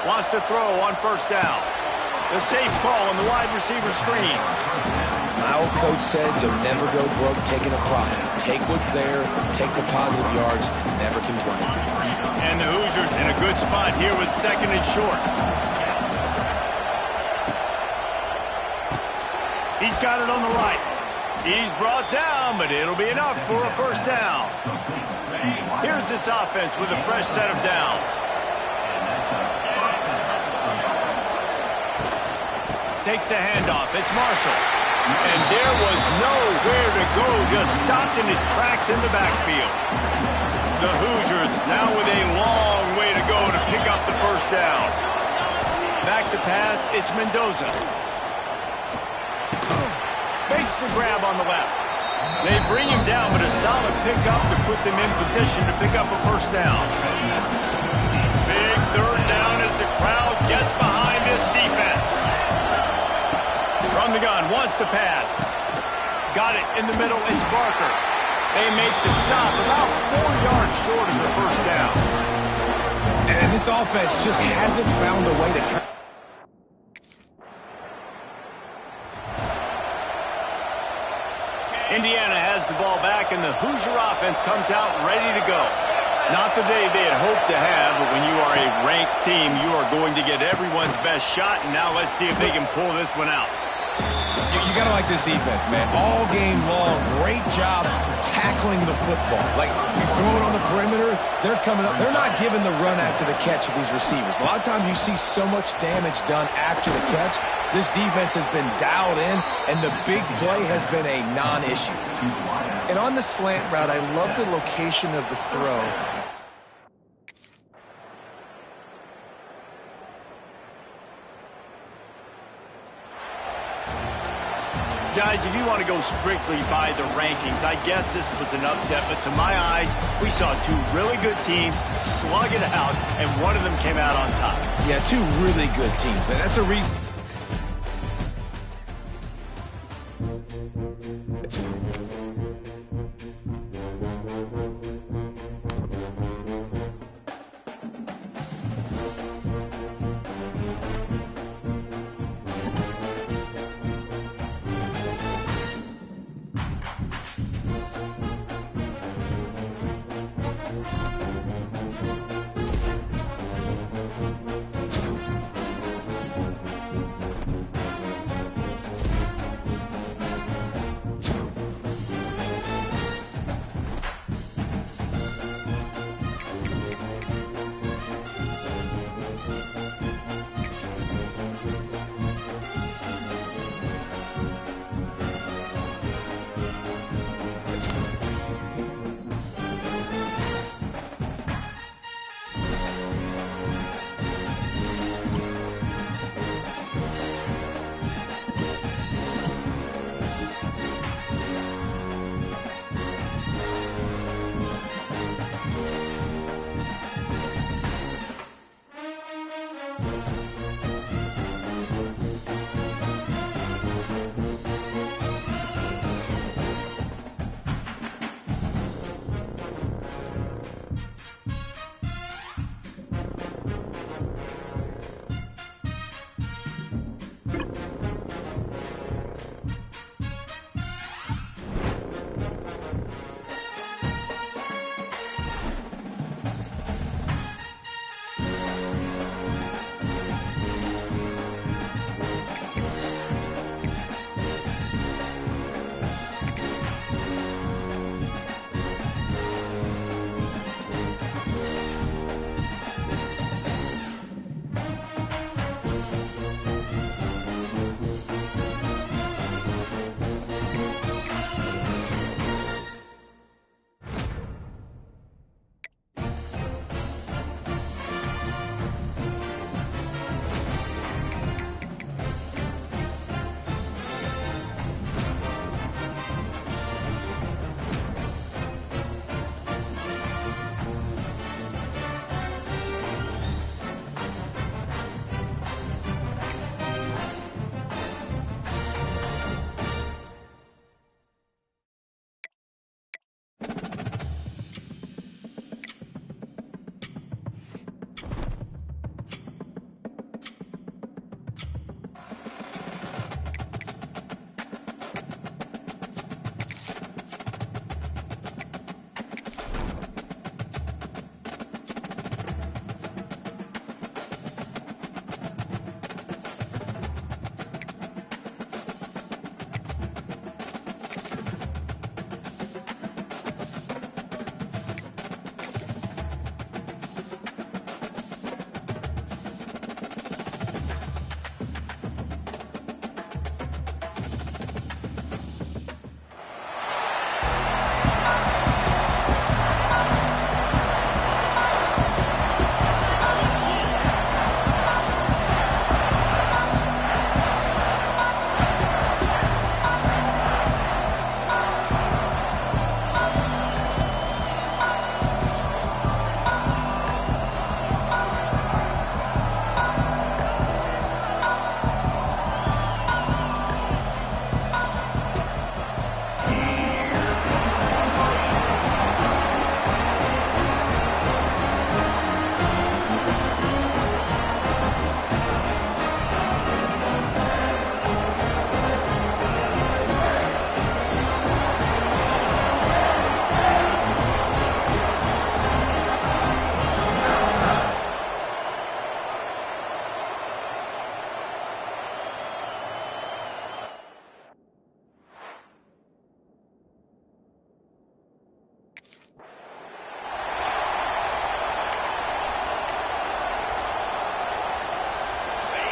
Wants to throw on 1st down. The safe call on the wide receiver screen. My old coach said you'll never go broke taking a profit. Take what's there, take the positive yards, and never complain. And the Hoosiers in a good spot here with 2nd and short. He's got it on the right. He's brought down, but it'll be enough for a first down. Here's this offense with a fresh set of downs. Takes the handoff. It's Marshall. And there was nowhere to go, just stopped in his tracks in the backfield. The Hoosiers now with a long way to go to pick up the first down. Back to pass, it's Mendoza. Makes the grab on the left. They bring him down, but a solid pickup to put them in position to pick up a first down. Big 3rd down as the crowd gets behind this defense. From the gun, wants to pass. Got it in the middle, it's Barker. They make the stop about 4 yards short of the first down. And this offense just hasn't found a way to... Indiana has the ball back, and the Hoosier offense comes out ready to go. Not the day they had hoped to have, but when you are a ranked team, you are going to get everyone's best shot, and now let's see if they can pull this one out. You got to like this defense, man. All game long, great job tackling the football. Like, you throw it on the perimeter, they're coming up. They're not giving the run after the catch of these receivers. A lot of times you see so much damage done after the catch. This defense has been dialed in, and the big play has been a non-issue. And on the slant route, I love the location of the throw. Guys, if you want to go strictly by the rankings, I guess this was an upset, but to my eyes, we saw 2 really good teams slug it out, and one of them came out on top. Yeah, 2 really good teams, man. That's a reason.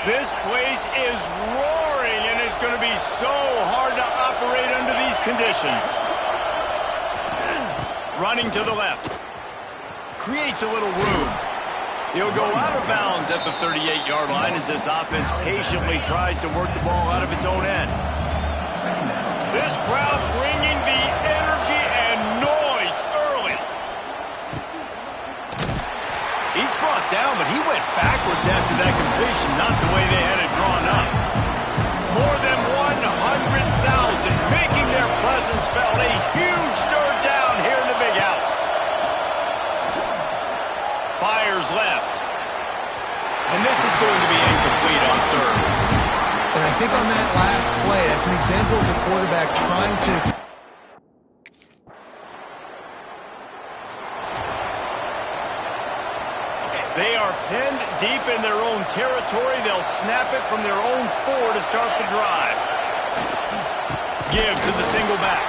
This place is roaring, and it's going to be so hard to operate under these conditions. Running to the left. Creates a little room. He'll go out of bounds at the 38-yard line as this offense patiently tries to work the ball out of its own end. This crowd bringing the energy and noise early. He's brought down, but he went backwards after that completion, not the way they had it drawn up. More than 100,000 making their presence felt. A huge third down here in the big house. Fires left. And this is going to be incomplete on third. And I think on that last play, that's an example of the quarterback trying to... They are pinned deep in their own territory. They'll snap it from their own 4 to start the drive. Give to the single back.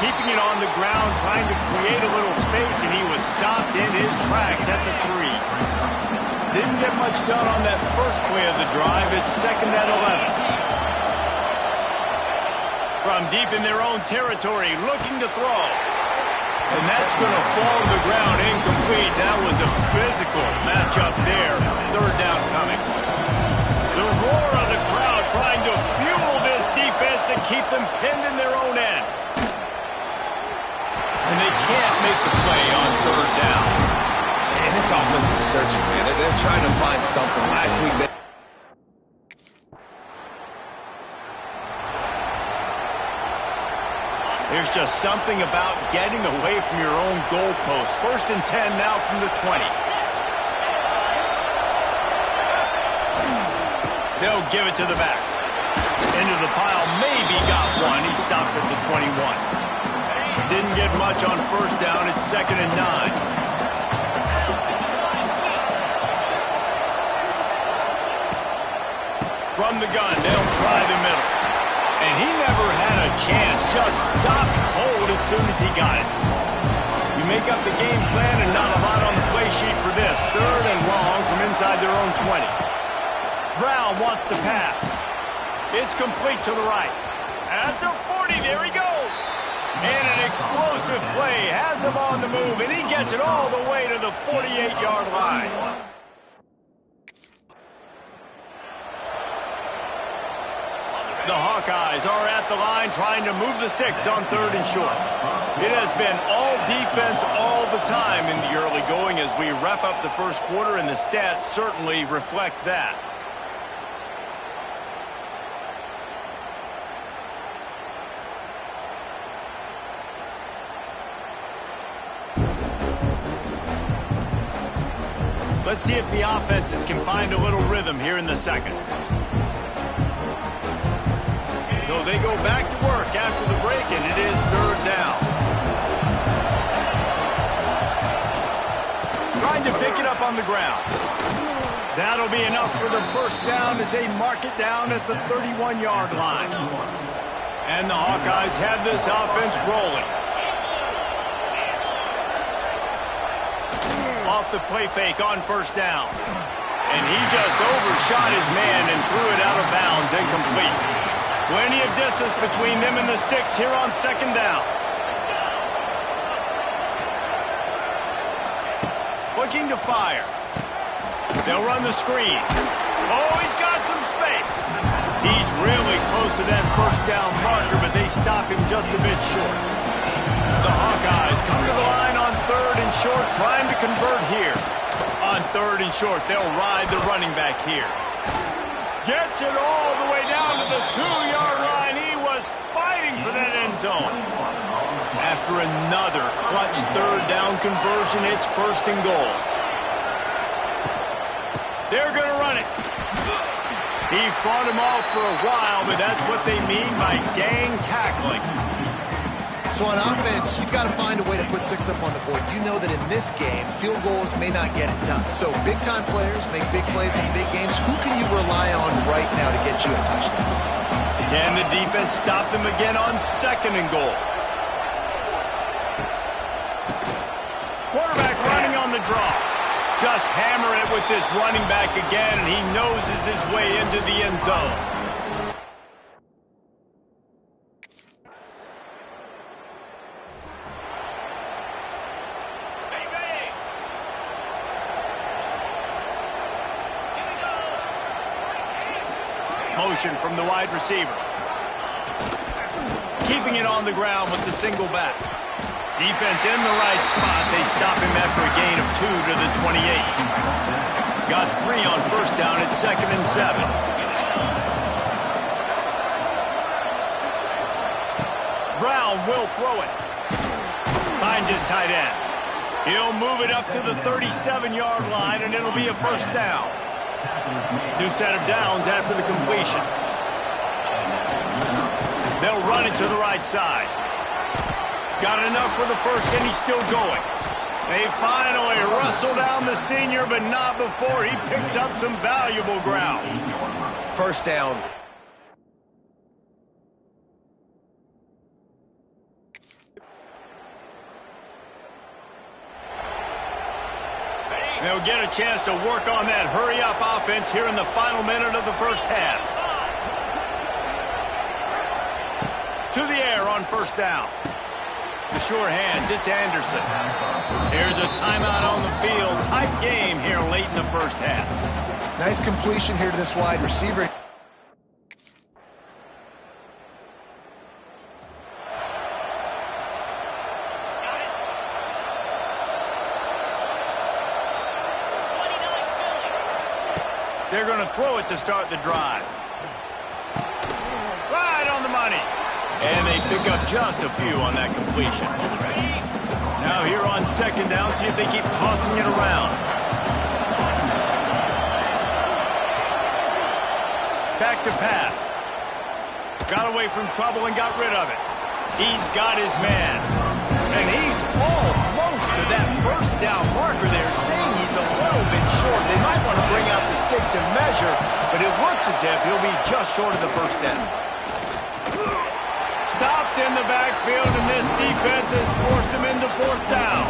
Keeping it on the ground, trying to create a little space, and he was stopped in his tracks at the 3. Didn't get much done on that first play of the drive. It's 2nd and 11. From deep in their own territory, looking to throw. And that's going to fall to the ground incomplete. That was a physical matchup there. Third down coming. The roar of the crowd trying to fuel this defense to keep them pinned in their own end. And they can't make the play on third down. Man, this offense is searching, man. They're trying to find something. Last week, they... There's just something about getting away from your own goalpost. 1st and 10 now from the 20. They'll give it to the back. Into the pile, maybe got one. He stopped at the 21. Didn't get much on first down. It's 2nd and 9. From the gun, they'll try the middle. And he never had a chance. Just stopped cold as soon as he got it. You make up the game plan and not a lot on the play sheet for this. 3rd and long from inside their own 20. Brown wants to pass. It's complete to the right. At the 40, there he goes. And an explosive play has him on the move, and he gets it all the way to the 48-yard line. The Hawkeyes are at the line trying to move the sticks on 3rd and short. It has been all defense all the time in the early going as we wrap up the first quarter, and the stats certainly reflect that. Let's see if the offenses can find a little rhythm here in the second. So they go back to work after the break, and it is 3rd down. Trying to pick it up on the ground. That'll be enough for the first down as they mark it down at the 31-yard line. And the Hawkeyes have this offense rolling. Off the play fake on first down. And he just overshot his man and threw it out of bounds, incomplete. Plenty of distance between them and the sticks here on 2nd down. Looking to fire. They'll run the screen. Oh, he's got some space. He's really close to that first down marker, but they stop him just a bit short. The Hawkeyes come to the line on 3rd and short, trying to convert here. On 3rd and short, they'll ride the running back here. Gets it all the way down to the 2-yard line. He was fighting for that end zone. After another clutch 3rd down conversion, it's 1st and goal. They're going to run it. He fought him off for a while, but that's what they mean by gang tackling. So on offense, you've got to find a way to put 6 up on the board. You know that in this game, field goals may not get it done. So big-time players make big plays in big games. Who can you rely on right now to get you a touchdown? Can the defense stop them again on 2nd and goal? Quarterback running on the draw. just hammer it with this running back again, and he noses his way into the end zone. Motion from the wide receiver. Keeping it on the ground with the single back. Defense in the right spot. They stop him after a gain of 2 to the 28. Got 3 on first down at 2nd and 7. Brown will throw it. Finds his tight end. He'll move it up to the 37-yard line, and it'll be a first down. New set of downs after the completion. They'll run it to the right side. Got enough for the first, and he's still going. They finally wrestle down the senior, but not before he picks up some valuable ground. First down. They'll get a chance to work on that hurry-up offense here in the final minute of the first half. To the air on first down. The sure hands, it's Anderson. Here's a timeout on the field. Tight game here late in the first half. Nice completion here to this wide receiver. They're going to throw it to start the drive. Right on the money. And they pick up just a few on that completion. Now here on second down, see if they keep tossing it around. Back to pass. Got away from trouble and got rid of it. He's got his man. And he's almost to that first down marker there, saying he's a little bit short. They might want to bring out the sticks and measure, but it looks as if he'll be just short of the first down. Stopped in the backfield, and this defense has forced him into fourth down.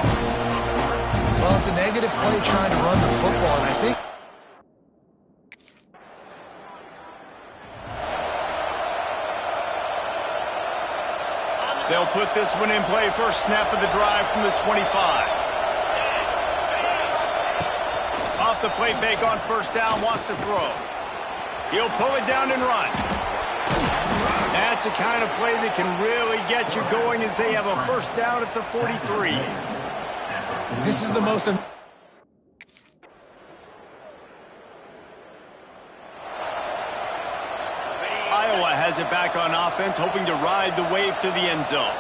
Well, it's a negative play trying to run the football, and I think they'll put this one in play. First snap of the drive from the 25. Off the play fake on first down, wants to throw. He'll pull it down and run. That's the kind of play that can really get you going as they have a first down at the 43. This is the most... Iowa has it back on offense, hoping to ride the wave to the end zone.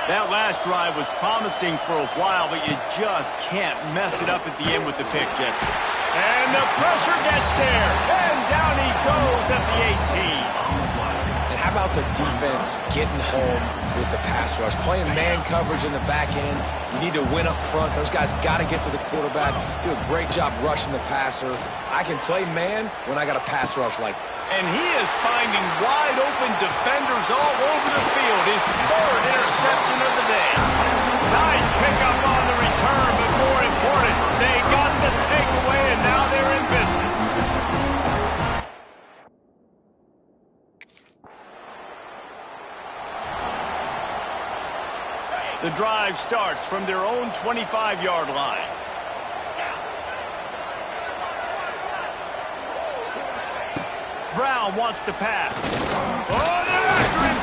That last drive was promising for a while, but you just can't mess it up at the end with the pick, Jesse. And the pressure gets there, and down he goes at the 18. And how about the defense getting home with the pass rush? Playing man coverage in the back end. You need to win up front. Those guys got to get to the quarterback. Do a great job rushing the passer. I can play man when I got a pass rush like that. And he is finding wide-open defenders all over the field. His third interception of the day. Nice pickup on the return, but more important, they got the takeaway, and now they're in business. The drive starts from their own 25-yard line. Brown wants to pass. Oh, they're after him.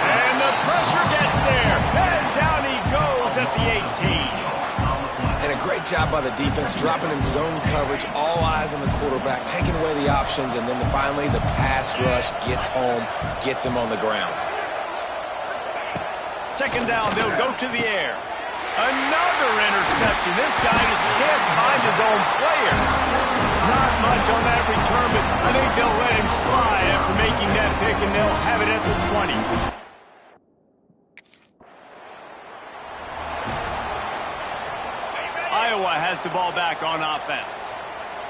And the pressure gets there. And down he goes at the 18. And a great job by the defense, dropping in zone coverage, all eyes on the quarterback, taking away the options, and then finally the pass rush gets home, gets him on the ground. Second down, they'll go to the air. Another interception. This guy just can't find his own players. Not much on that return, but I think they'll let him slide after making that pick, and they'll have it at the 20. Iowa has the ball back on offense.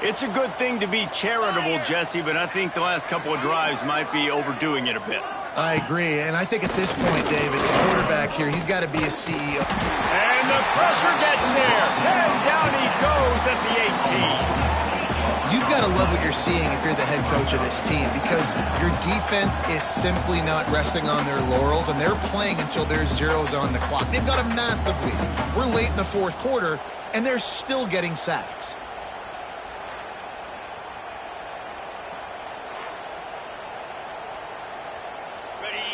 It's a good thing to be charitable, Jesse, but I think the last couple of drives might be overdoing it a bit. I agree, and I think at this point, David, the quarterback here, he's got to be a CEO. And the pressure gets there. And down he goes at the 18. You've got to love what you're seeing if you're the head coach of this team, because your defense is simply not resting on their laurels, and they're playing until there's zeros on the clock. They've got a massive lead. We're late in the fourth quarter, and they're still getting sacks.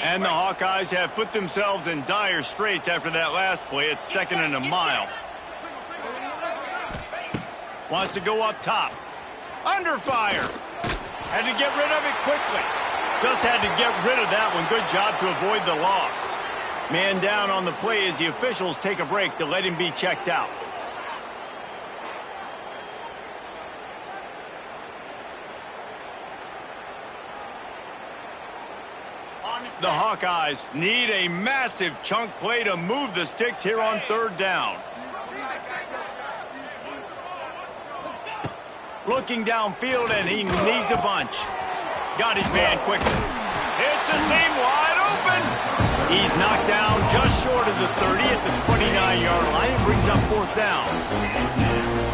And the Hawkeyes have put themselves in dire straits after that last play. It's 2nd and a mile. Wants to go up top. Under fire. Had to get rid of it quickly. Just had to get rid of that one. Good job to avoid the loss. Man down on the play as the officials take a break to let him be checked out. The Hawkeyes need a massive chunk play to move the sticks here on 3rd down. Looking downfield, and he needs a bunch. Got his man quickly. It's a seam wide open. He's knocked down just short of the 30 at the 29-yard line and brings up 4th down.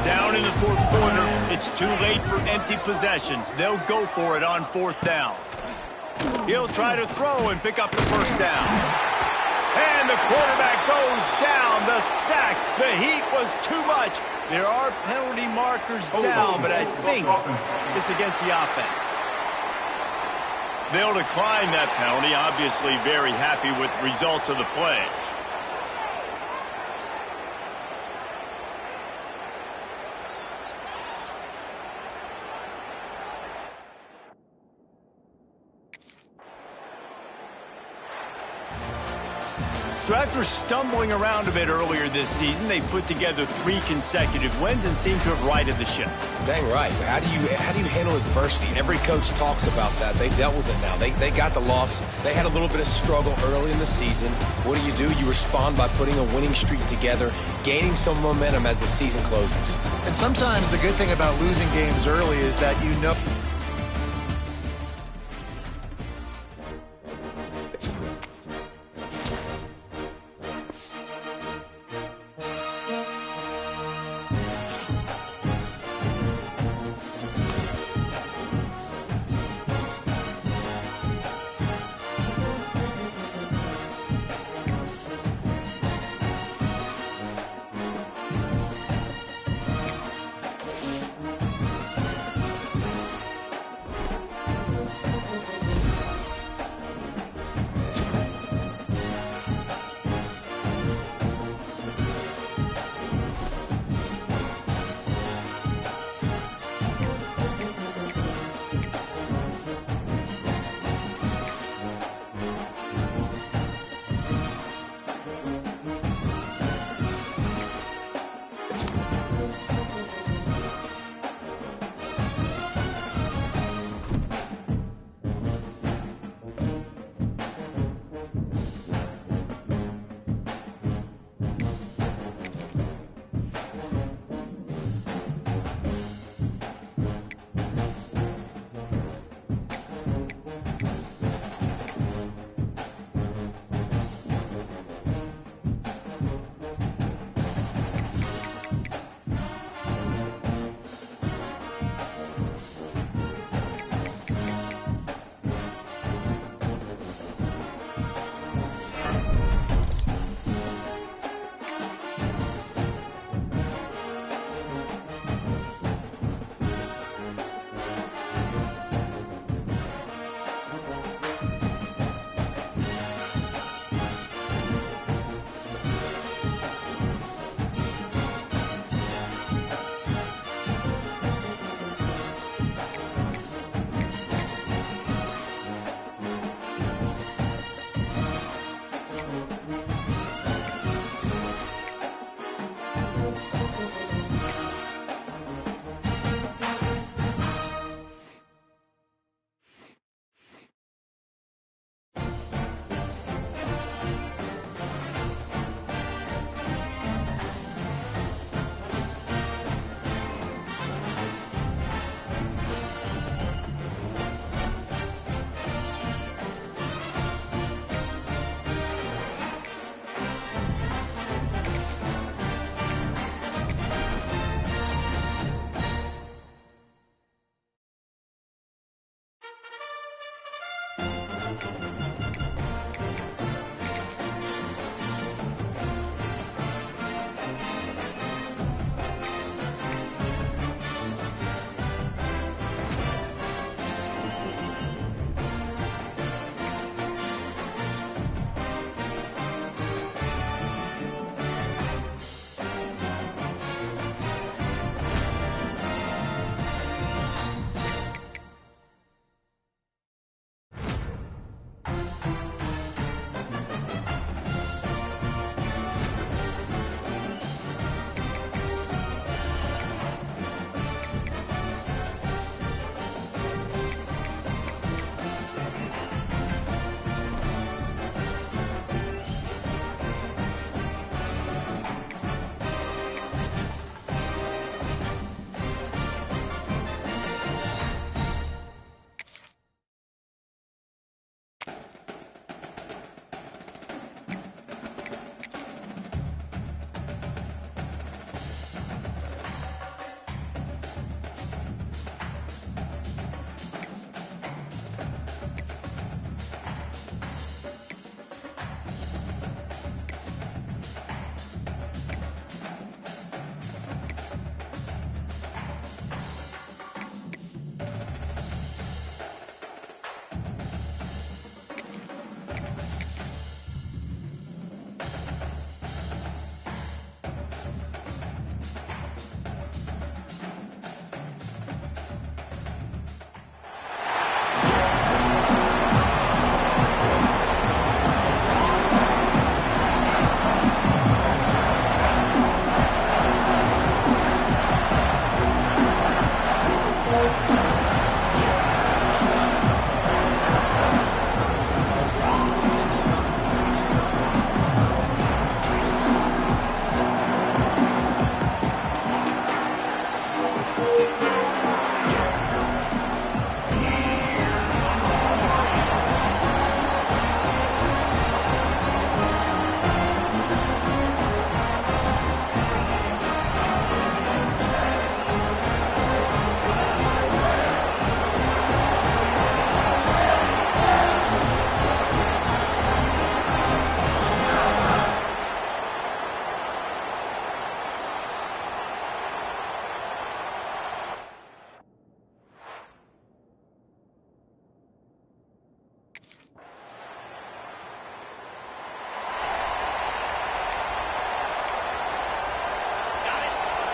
Down in the 4th quarter, it's too late for empty possessions. They'll go for it on 4th down. He'll try to throw and pick up the 1st down. And the quarterback goes down. The sack. The heat was too much. There are penalty markers down, but I think it's against the offense. They'll decline that penalty. Obviously very happy with the results of the play. So after stumbling around a bit earlier this season, they put together 3 consecutive wins and seem to have righted the ship. Dang right. How do you handle adversity? Every coach talks about that. They've dealt with it now. They got the loss. They had a little bit of struggle early in the season. What do? You respond by putting a winning streak together, gaining some momentum as the season closes. And sometimes the good thing about losing games early is that you know...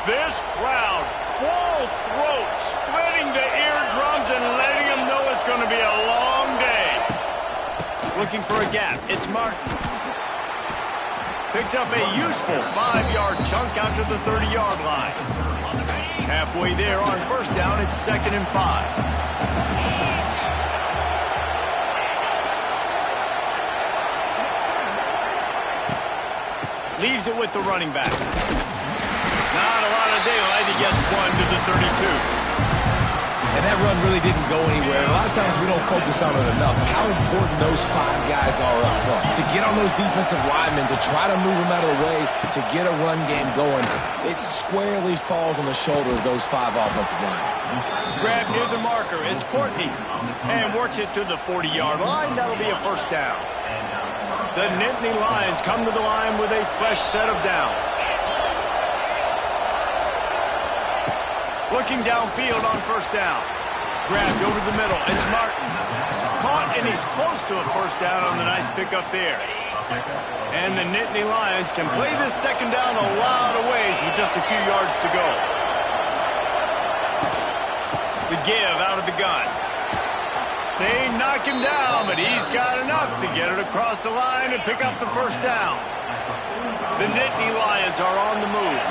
This crowd, full throat, splitting the eardrums and letting them know it's going to be a long day. Looking for a gap. It's Martin. Picks up a useful 5-yard chunk out to the 30-yard line. Halfway there on first down, it's 2nd and 5. Leaves it with the running back. Not a lot of daylight. He gets one to the 32. And that run really didn't go anywhere. A lot of times we don't focus on it enough. How important those 5 guys are up front. To get on those defensive linemen, to try to move them out of the way, to get a run game going, it squarely falls on the shoulder of those 5 offensive linemen. Grab near the marker. It's Courtney. And works it to the 40-yard line. That'll be a first down. The Nittany Lions come to the line with a fresh set of downs. Looking downfield on first down. Grabbed over the middle. It's Martin. Caught, and he's close to a first down on the nice pickup there. And the Nittany Lions can play this second down a lot of ways with just a few yards to go. The give out of the gun. They knock him down, but he's got enough to get it across the line and pick up the first down. The Nittany Lions are on the move.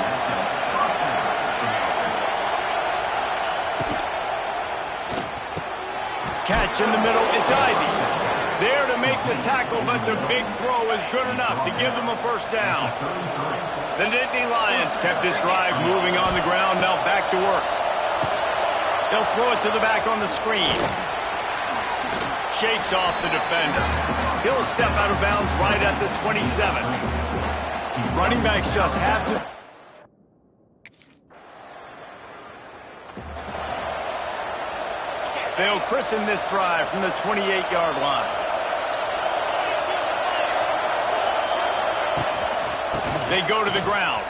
Catch in the middle, it's Ivy. There to make the tackle, but the big throw is good enough to give them a first down. The Nittany Lions kept this drive moving on the ground, now back to work. They'll throw it to the back on the screen. Shakes off the defender. He'll step out of bounds right at the 27. Running backs just have to... They'll christen this drive from the 28-yard line. They go to the ground.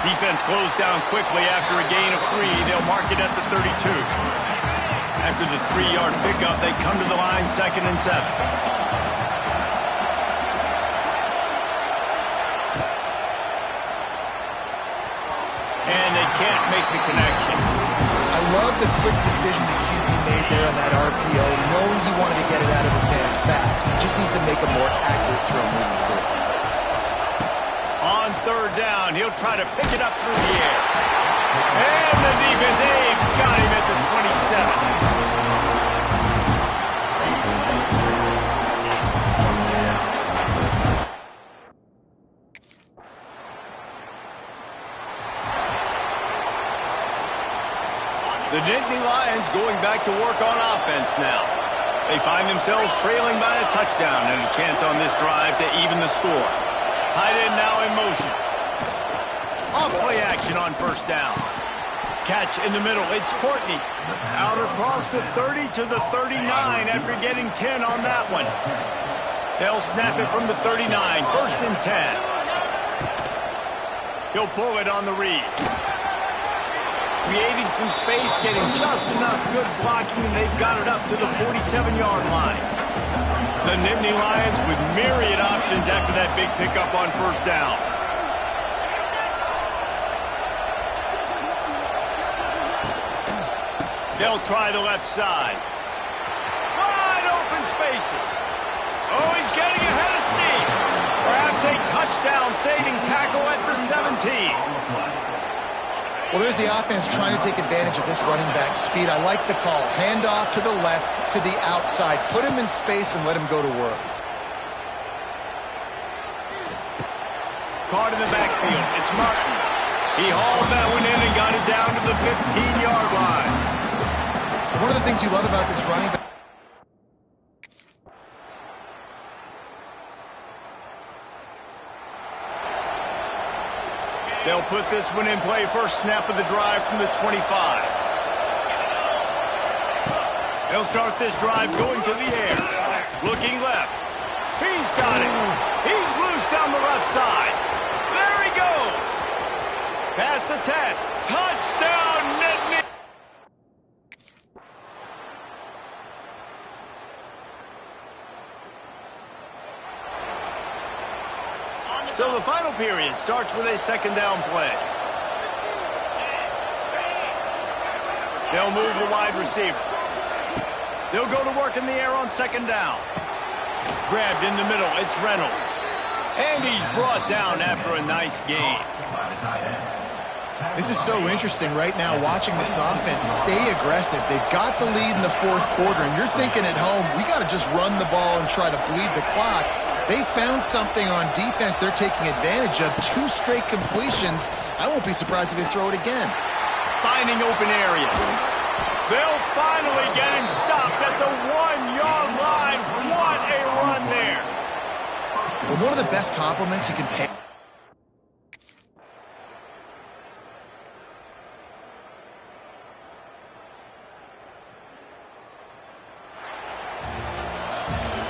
Defense closed down quickly after a gain of 3. They'll mark it at the 32. After the 3-yard pickup, they come to the line 2nd and 7. And they can't make the connection. I love the quick decision the QB made there on that RPO, knowing he wanted to get it out of his hands fast. He just needs to make a more accurate throw moving forward. On 3rd down, he'll try to pick it up through the air. And the defense, they've got him at the 27. The Nittany Lions going back to work on offense now. They find themselves trailing by a touchdown and a chance on this drive to even the score. Tight end now in motion. Off play action on first down. Catch in the middle. It's Courtney. Out across the 30 to the 39 after getting 10 on that one. They'll snap it from the 39. 1st and 10. He'll pull it on the read. Creating some space, getting just enough good blocking, and they've got it up to the 47-yard line. The Nittany Lions with myriad options after that big pickup on first down. They'll try the left side. Wide open spaces. Oh, he's getting ahead of steam. Perhaps a touchdown-saving tackle at the 17. Well, there's the offense trying to take advantage of this running back speed. I like the call. Hand off to the left, to the outside. Put him in space and let him go to work. Caught in the backfield. It's Martin. He hauled that one in and got it down to the 15-yard line. One of the things you love about this running back. They'll put this one in play. First snap of the drive from the 25. They'll start this drive going to the air. Looking left. He's got it. He's loose down the left side. There he goes. Past the 10. Touchdown, Nittany. So the final period starts with a second down play. They'll move the wide receiver. They'll go to work in the air on second down. Grabbed in the middle, it's Reynolds. And he's brought down after a nice gain. This is so interesting right now watching this offense stay aggressive. They've got the lead in the fourth quarter, and you're thinking at home, we got to just run the ball and try to bleed the clock. They found something on defense they're taking advantage of. 2 straight completions. I won't be surprised if they throw it again. Finding open areas. They'll finally get him stopped at the 1-yard line. What a run there. Well, one of the best compliments you can pay.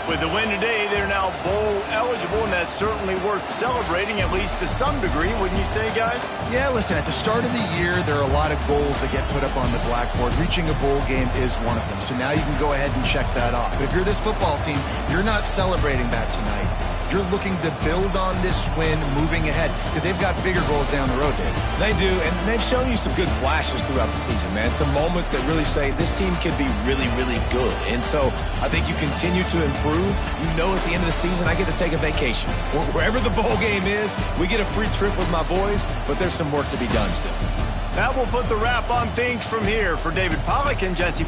With the win today, they're now bowl eligible, and that's certainly worth celebrating, at least to some degree, wouldn't you say, guys? Yeah, listen, at the start of the year, there are a lot of goals that get put up on the blackboard. Reaching a bowl game is one of them, so now you can go ahead and check that off. But if you're this football team, you're not celebrating that tonight. You're looking to build on this win moving ahead because they've got bigger goals down the road, Dave. They do, and they've shown you some good flashes throughout the season, man. Some moments that really say this team can be really, really good. And so I think you continue to improve. You know at the end of the season, I get to take a vacation. Wherever the bowl game is, we get a free trip with my boys, but there's some work to be done still. That will put the wrap on things from here. For David Pollack and Jesse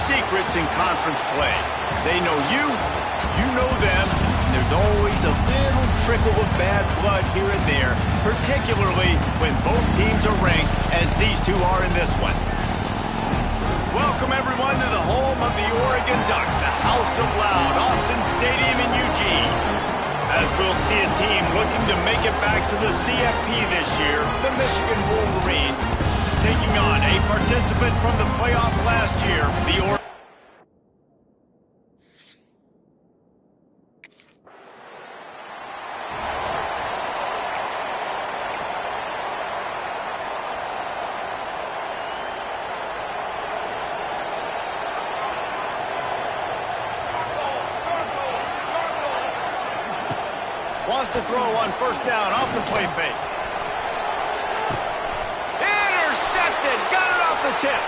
secrets in conference play. They know you, you know them, and there's always a little trickle of bad blood here and there, particularly when both teams are ranked, as these two are in this one. Welcome, everyone, to the home of the Oregon Ducks, the House of Loud, Autzen Stadium in Eugene. As we'll see a team looking to make it back to the CFP this year, the Michigan Wolverines, taking on a participant from the playoff last year, the Oregon. Wants to throw on first down off the play fake. Intercepted! Got it off the tip.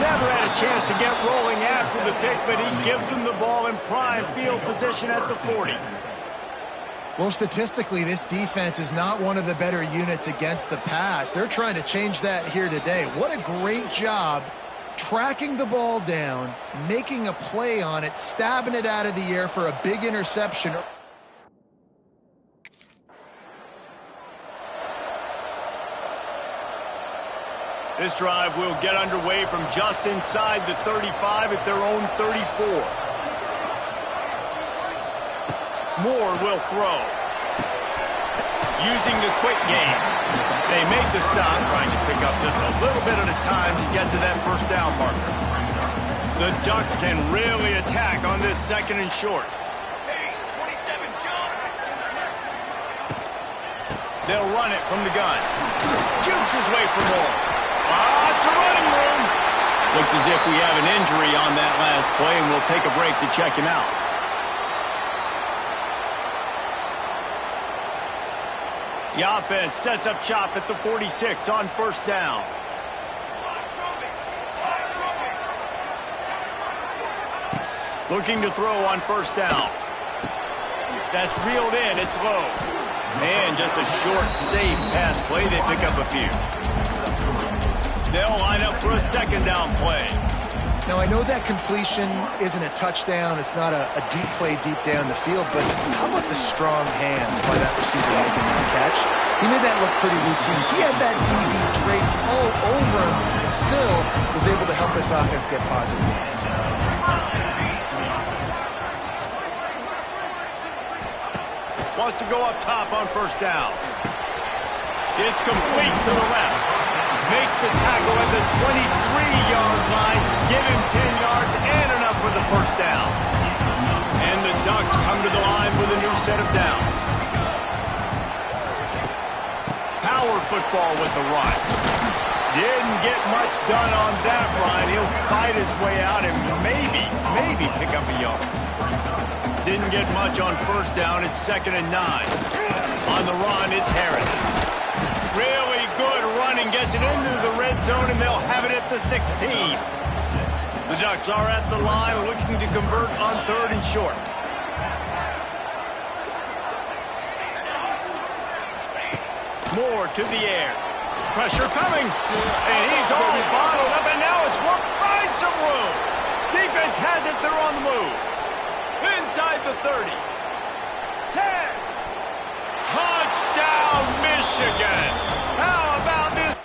Never had a chance to get rolling after the pick, but he gives him the ball in prime field position at the 40. Well, statistically, this defense is not one of the better units against the pass. They're trying to change that here today. What a great job tracking the ball down, making a play on it, stabbing it out of the air for a big interception. This drive will get underway from just inside the 35 at their own 34. Moore will throw. Using the quick game. They make the stop, trying to pick up just a little bit at a time to get to that first down marker. The Ducks can really attack on this second and short. They'll run it from the gun. Jukes his way for more. Lots of running room. Looks as if we have an injury on that last play, and we'll take a break to check him out. The offense sets up shop at the 46 on first down. Looking to throw on first down. That's reeled in. It's low. And just a short, safe pass play. They pick up a few. They'll line up for a second down play. Now, I know that completion isn't a touchdown. It's not a deep play deep down the field, but how about the strong hands by that receiver making that catch? He made that look pretty routine. He had that DB draped all over him and still was able to help this offense get positive yards. Wants to go up top on first down. It's complete to the left. Makes the tackle at the 23-yard line. Give him 10 yards and enough for the first down. And the Ducks come to the line with a new set of downs. Power football with the run. Didn't get much done on that run. He'll fight his way out and maybe pick up a yard. Didn't get much on first down. It's 2nd and 9. On the run, it's Harris. Really good running, gets it into the red zone, and they'll have it at the 16. The Ducks are at the line looking to convert on 3rd and short. Moore to the air. Pressure coming. And he's all bottled up, and now it's find some room. Defense has it. They're on the move. Inside the 30. 10. Touchdown, Michigan. How about this?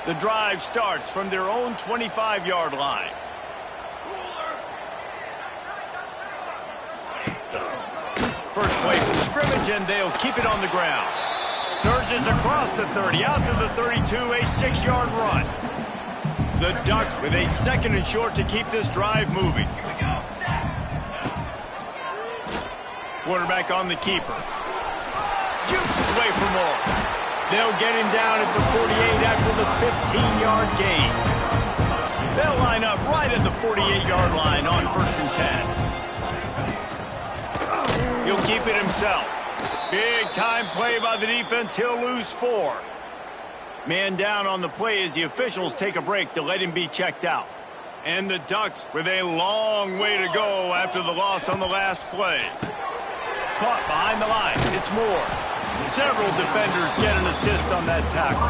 The drive starts from their own 25-yard line. First play from scrimmage, and they'll keep it on the ground. Surges across the 30, out to the 32, a 6-yard run. The Ducks with a 2nd and short to keep this drive moving. Quarterback on the keeper. Jukes his way for more. They'll get him down at the 48 after the 15-yard gain. They'll line up right at the 48-yard line on 1st and 10. He'll keep it himself. Big-time play by the defense. He'll lose 4. Man down on the play as the officials take a break to let him be checked out. And the Ducks with a long way to go after the loss on the last play. Caught behind the line. It's Moore. Several defenders get an assist on that tackle.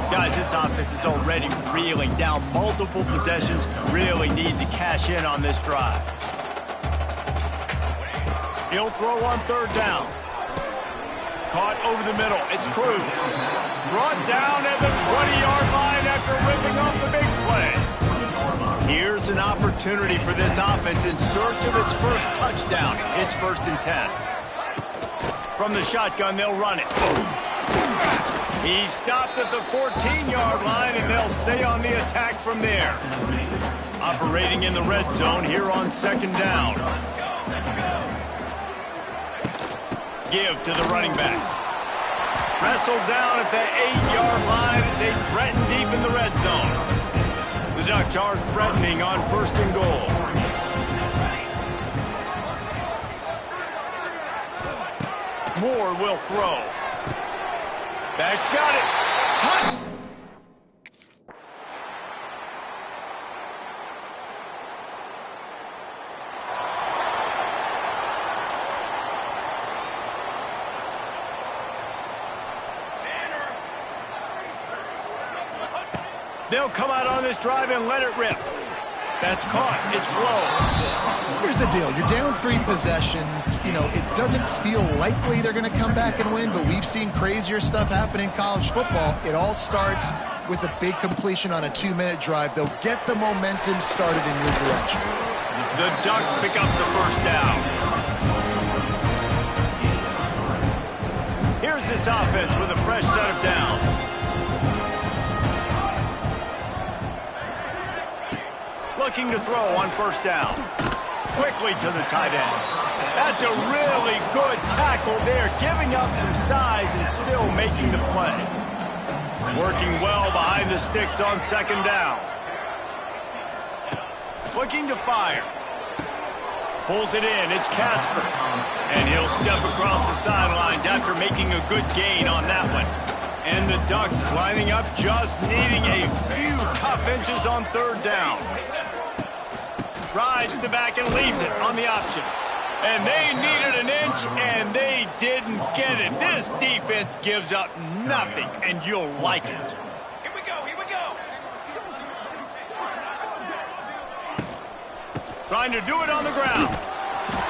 Guys, this offense is already reeling down multiple possessions. Really need to cash in on this drive. He'll throw on third down. Caught over the middle. It's Cruz. Brought down at the 20-yard line after ripping off the big play. Here's an opportunity for this offense in search of its first touchdown. It's 1st and 10. From the shotgun, they'll run it. He stopped at the 14-yard line, and they'll stay on the attack from there. Operating in the red zone here on 2nd down. Give to the running back. Wrestled down at the 8-yard line as they threaten deep in the red zone. The Ducks are threatening on 1st and goal. Moore will throw. Back's got it. Hot. They'll come out on this drive and let it rip. That's caught. It's low. Here's the deal. You're down 3 possessions. You know, it doesn't feel likely they're going to come back and win, but we've seen crazier stuff happen in college football. It all starts with a big completion on a 2-minute drive. They'll get the momentum started in your direction. The Ducks pick up the 1st down. Here's this offense with a fresh set of downs. Looking to throw on 1st down. Quickly to the tight end. That's a really good tackle there, giving up some size and still making the play. Working well behind the sticks on 2nd down. Looking to fire. Pulls it in. It's Casper. And he'll step across the sidelines after making a good gain on that one. And the Ducks lining up, just needing a few tough inches on 3rd down. Rides the back and leaves it on the option. And they needed an inch, and they didn't get it. This defense gives up nothing, and you'll like it. Here we go, here we go. Trying to do it on the ground.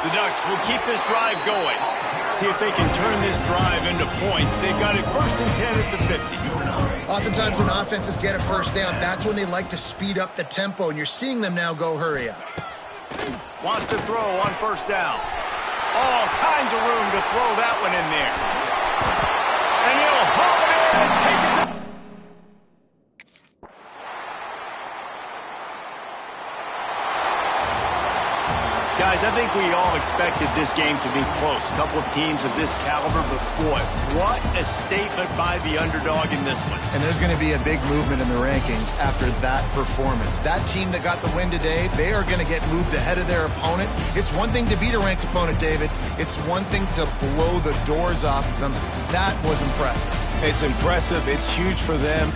The Ducks will keep this drive going. See if they can turn this drive into points. They've got it 1st and 10 at the 50. Oftentimes when offenses get a 1st down, that's when they like to speed up the tempo, and you're seeing them now go hurry up. Wants to throw on 1st down. All kinds of room to throw that one in there. And he'll haul it in and take it to... Guys, I think we all expected this game to be close. A couple of teams of this caliber, but boy, what a statement by the underdog in this one. And there's going to be a big movement in the rankings after that performance. That team that got the win today, they are going to get moved ahead of their opponent. It's one thing to beat a ranked opponent, David. It's one thing to blow the doors off of them. That was impressive. It's impressive. It's huge for them.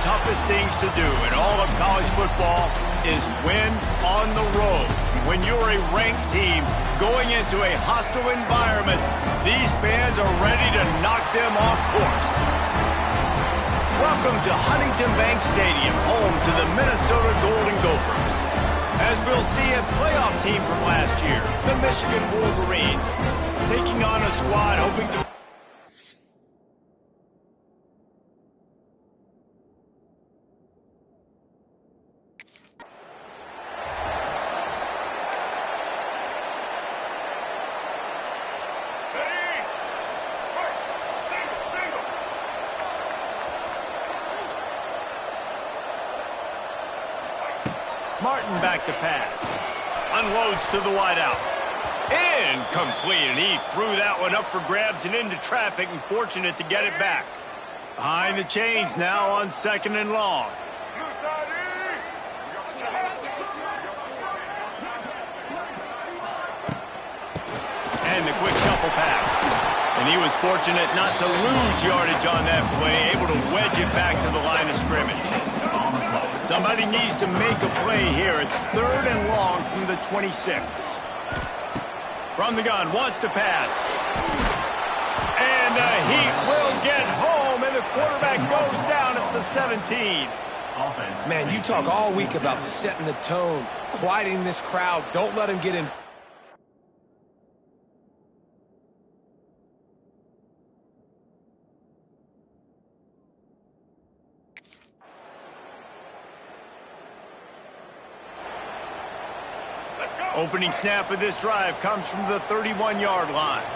toughest things to do in all of college football is win on the road. When you're a ranked team going into a hostile environment, these fans are ready to knock them off course. Welcome to Huntington Bank Stadium, home to the Minnesota Golden Gophers. As we'll see, a playoff team from last year, the Michigan Wolverines, taking on a squad hoping to... Martin back to pass. Unloads to the wideout. Incomplete, and he threw that one up for grabs and into traffic, and fortunate to get it back. Behind the chains now on 2nd and long. And the quick shuffle pass. And he was fortunate not to lose yardage on that play, able to wedge it back to the line of scrimmage. Somebody needs to make a play here. It's 3rd and long from the 26. From the gun, wants to pass. And the Heat will get home, and the quarterback goes down at the 17. Man, you talk all week about setting the tone, quieting this crowd. Don't let him get in. Opening snap of this drive comes from the 31-yard line.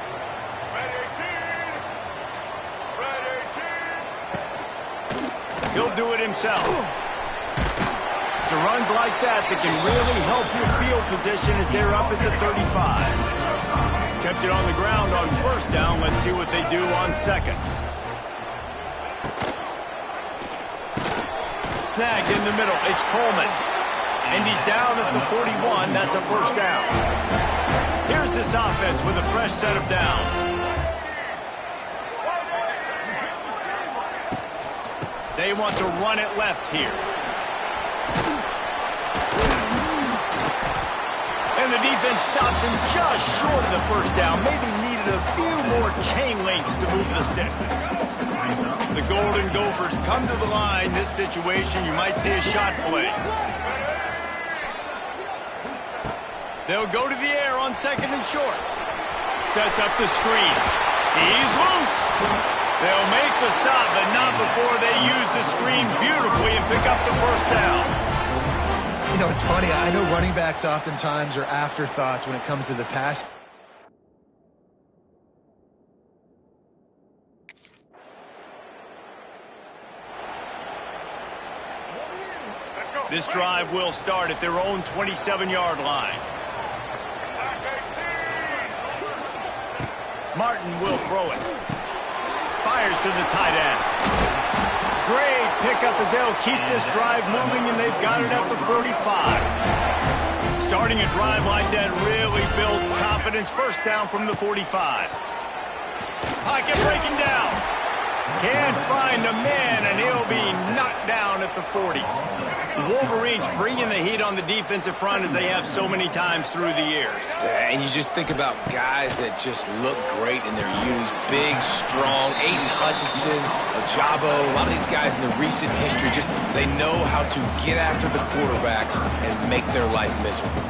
He'll do it himself. It's runs like that can really help your field position as they're up at the 35. Kept it on the ground on 1st down. Let's see what they do on 2nd. Snagged in the middle. It's Coleman. And he's down at the 41. That's a 1st down. Here's this offense with a fresh set of downs. They want to run it left here. And the defense stops him just short of the 1st down. Maybe needed a few more chain links to move the sticks. The Golden Gophers come to the line. This situation, you might see a shot play. They'll go to the air on 2nd and short. Sets up the screen. He's loose. They'll make the stop, but not before they use the screen beautifully and pick up the 1st down. You know, it's funny. I know running backs oftentimes are afterthoughts when it comes to the pass. This drive will start at their own 27-yard line. Martin will throw it. Fires to the tight end. Great pickup as they'll keep this drive moving, and they've got it at the 45. Starting a drive like that really builds confidence. 1st down from the 45. Pocket breaking down. Can't find a man, and he'll be knocked down at the 40. The Wolverines bringing the heat on the defensive front as they have so many times through the years. And you just think about guys that just look great in their unis. Big, strong, Aiden Hutchinson, Ojabo, a lot of these guys in the recent history, just they know how to get after the quarterbacks and make their life miserable.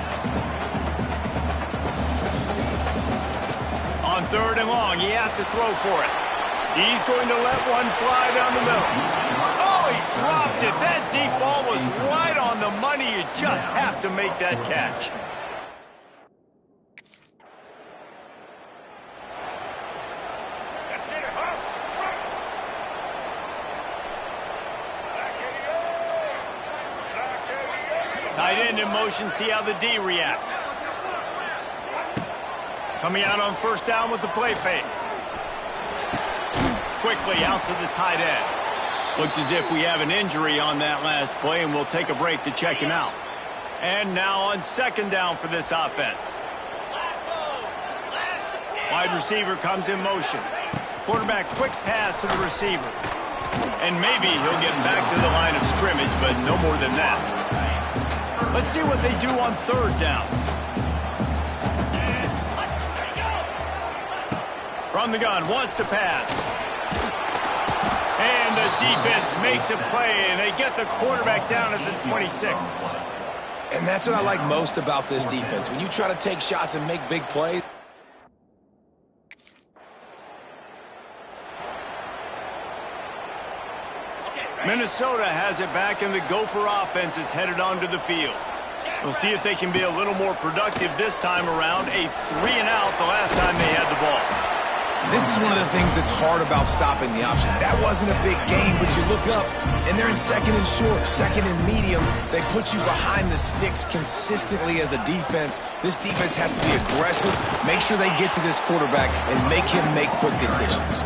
On 3rd and long, he has to throw for it. He's going to let one fly down the middle. Oh, he dropped it. That deep ball was right on the money. You just have to make that catch. Tight end in motion, see how the D reacts. Coming out on 1st down with the play fake. Quickly out to the tight end. Looks as if we have an injury on that last play, and we'll take a break to check him out. And now on 2nd down for this offense. Wide receiver comes in motion. Quarterback quick pass to the receiver. And maybe he'll get back to the line of scrimmage, but no more than that. Let's see what they do on third down. From the gun, wants to pass. And the defense makes a play, and they get the quarterback down at the 26. And that's what I like most about this defense. When you try to take shots and make big plays. Minnesota has it back, and the Gopher offense is headed onto the field. We'll see if they can be a little more productive this time around. A 3-and-out the last time they had the ball. This is one of the things that's hard about stopping the option. That wasn't a big gain, but you look up, and they're in second and short, second and medium. They put you behind the sticks consistently as a defense. This defense has to be aggressive, make sure they get to this quarterback, and make him make quick decisions.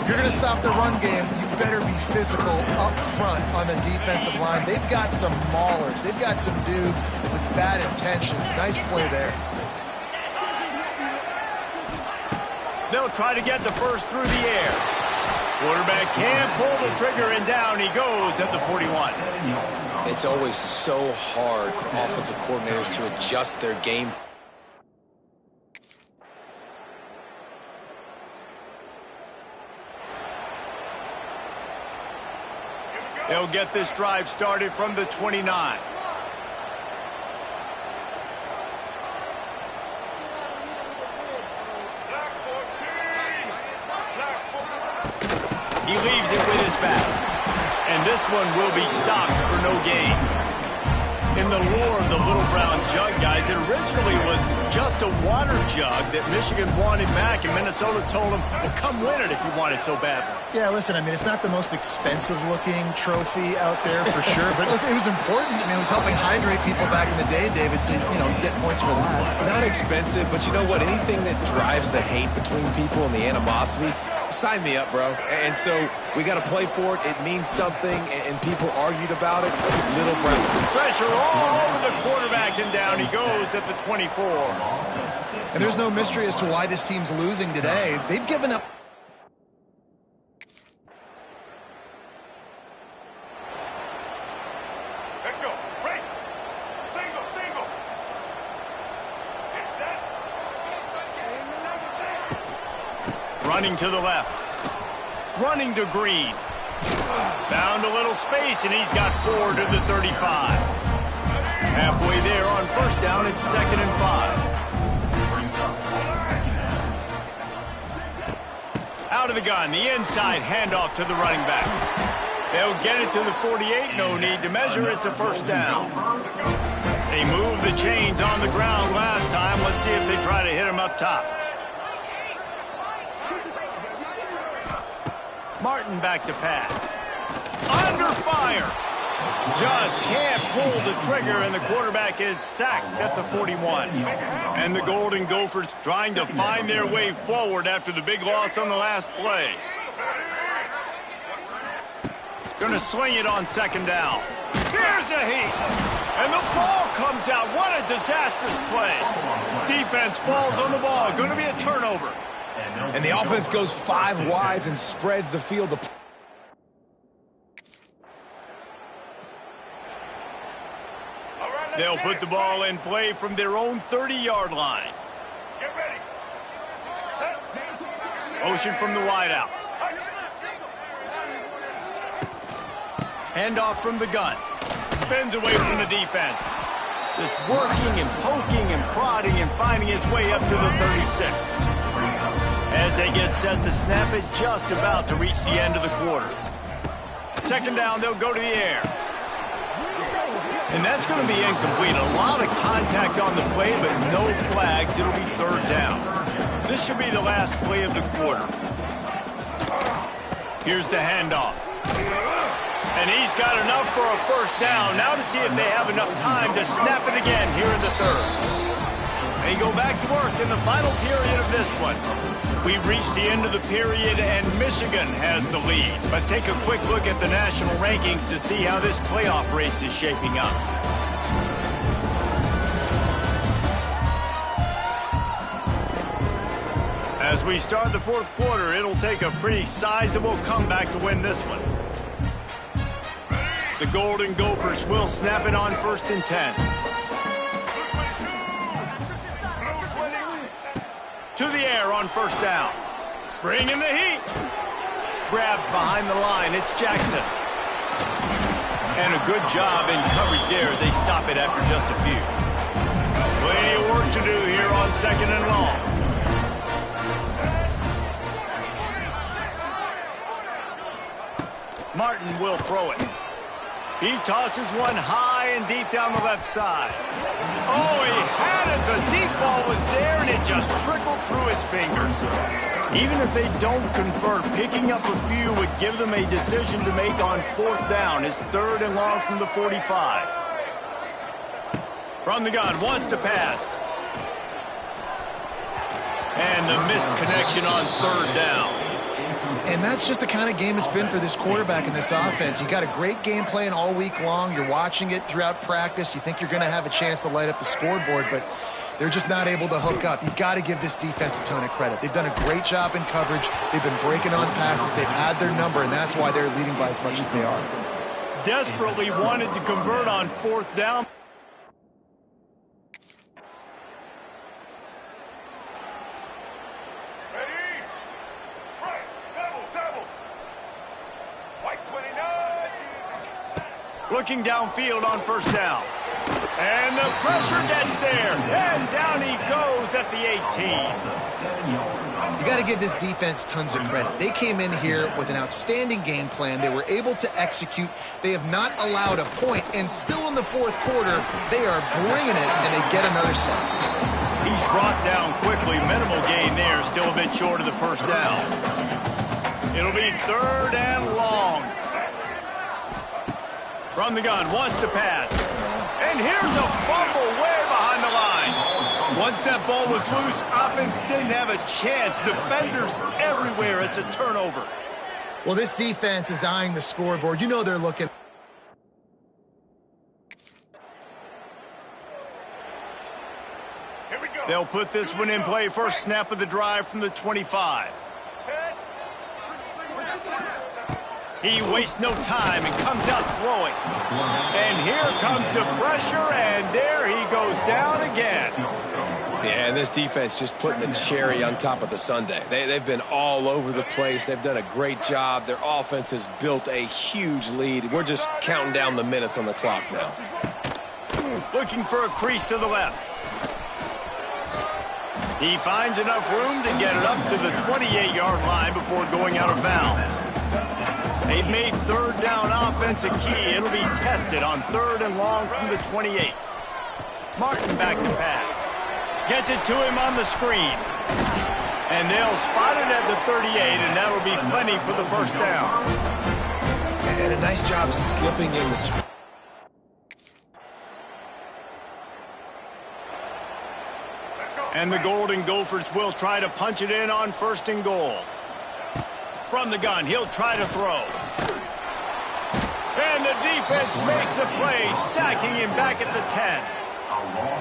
If you're going to stop the run game, you better be physical up front on the defensive line. They've got some maulers. They've got some dudes with bad intentions. Nice play there. They'll try to get the first through the air. Quarterback can't pull the trigger, and down he goes at the 41. It's always so hard for offensive coordinators to adjust their game. They'll get this drive started from the 29. He leaves it with his back. And this one will be stopped for no gain. In the lore of the Little Brown Jug, guys, it originally was just a water jug that Michigan wanted back, and Minnesota told them, well, come win it if you want it so badly. Yeah, listen, I mean, it's not the most expensive-looking trophy out there for sure, but listen, it was important. I mean, it was helping hydrate people back in the day, David, so, you know, get points for that. Not expensive, but you know what? Anything that drives the hate between people and the animosity, sign me up, bro. And so we got to play for it. It means something, and people argued about it. Little Brown. Pressure all over the quarterback, and down he goes at the 24. And there's no mystery as to why this team's losing today. They've given up. Let's go. Break. Single, single. Get set. Running to the left. Running to Green. Found a little space, and he's got 4 to the 35. Halfway there on first down, it's 2nd and 5. Out of the gun, the inside handoff to the running back. They'll get it to the 48, no need to measure, it's a first down. They moved the chains on the ground last time. Let's see if they try to hit him up top. Martin back to pass. Under fire. Just can't pull the trigger, and the quarterback is sacked at the 41. And the Golden Gophers trying to find their way forward after the big loss on the last play. Going to sling it on 2nd down. Here's a heat. And the ball comes out. What a disastrous play. Defense falls on the ball. Going to be a turnover. And the offense goes 5 wides and spreads the field. They'll put the ball in play from their own 30-yard line. Get ready. Set. Motion from the wideout. Handoff from the gun. Spins away from the defense. Just working and poking and prodding and finding his way up to the 36. As they get set to snap it, just about to reach the end of the quarter. 2nd down, they'll go to the air. And that's going to be incomplete. A lot of contact on the play, but no flags. It'll be 3rd down. This should be the last play of the quarter. Here's the handoff. And he's got enough for a first down. Now to see if they have enough time to snap it again here in the 3rd. They go back to work in the final period of this one. We've reached the end of the period, and Michigan has the lead. Let's take a quick look at the national rankings to see how this playoff race is shaping up. As As we start the fourth quarter, it'll take a pretty sizable comeback to win this one. The Golden Gophers will snap it on 1st and 10. To the air on 1st down. Bringing the heat. Grabbed behind the line. It's Jackson. And a good job in coverage there as they stop it after just a few. Plenty of work to do here on 2nd and long. Martin will throw it. He tosses one high and deep down the left side. Oh, he had it. The deep ball was there, and it just trickled through his fingers. Even if they don't convert, picking up a few would give them a decision to make on 4th down. It's 3rd and long from the 45. From the gun, wants to pass. And the missed connection on 3rd down. And that's just the kind of game it's been for this quarterback in this offense. You got a great game plan all week long. You're watching it throughout practice. You think you're going to have a chance to light up the scoreboard, but they're just not able to hook up. You got to give this defense a ton of credit. They've done a great job in coverage. They've been breaking on passes. They've had their number, and that's why they're leading by as much as they are. Desperately wanted to convert on 4th down. Looking downfield on 1st down. And the pressure gets there. And down he goes at the 18. You got to give this defense tons of credit. They came in here with an outstanding game plan. They were able to execute. They have not allowed a point. And still in the 4th quarter, they are bringing it, and they get another sack. He's brought down quickly. Minimal gain there. Still a bit short of the 1st down. It'll be 3rd and long. From the gun, wants to pass. And here's a fumble way behind the line. Once that ball was loose, offense didn't have a chance. Defenders everywhere. It's a turnover. Well, this defense is eyeing the scoreboard. You know they're looking. Here we go. They'll put this one in play. First snap of the drive from the 25. He wastes no time and comes out throwing. And here comes the pressure, and there he goes down again. Yeah, and this defense just putting the cherry on top of the sundae. They've been all over the place. They've done a great job. Their offense has built a huge lead. We're just counting down the minutes on the clock now. Looking for a crease to the left. He finds enough room to get it up to the 28-yard line before going out of bounds. They've made 3rd down offense a key. It'll be tested on 3rd and long from the 28. Martin back to pass. Gets it to him on the screen. And they'll spot it at the 38, and that'll be plenty for the 1st down. And a nice job slipping in the screen. And the Golden Gophers will try to punch it in on 1st and goal. From the gun, he'll try to throw. And the defense makes a play, sacking him back at the 10.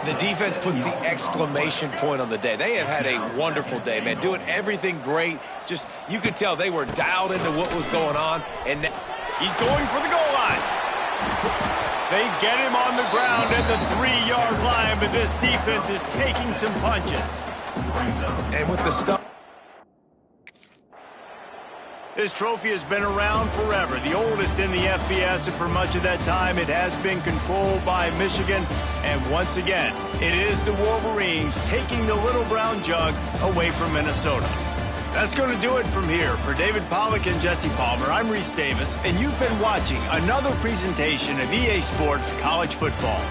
The defense puts the exclamation point on the day. They have had a wonderful day, man, doing everything great. Just, you could tell they were dialed into what was going on. And he's going for the goal line. They get him on the ground at the 3-yard line, but this defense is taking some punches. And with the stuff. This trophy has been around forever, the oldest in the FBS, and for much of that time it has been controlled by Michigan. And once again, it is the Wolverines taking the little brown jug away from Minnesota. That's going to do it from here. For David Pollack and Jesse Palmer, I'm Reese Davis, and you've been watching another presentation of EA Sports College Football.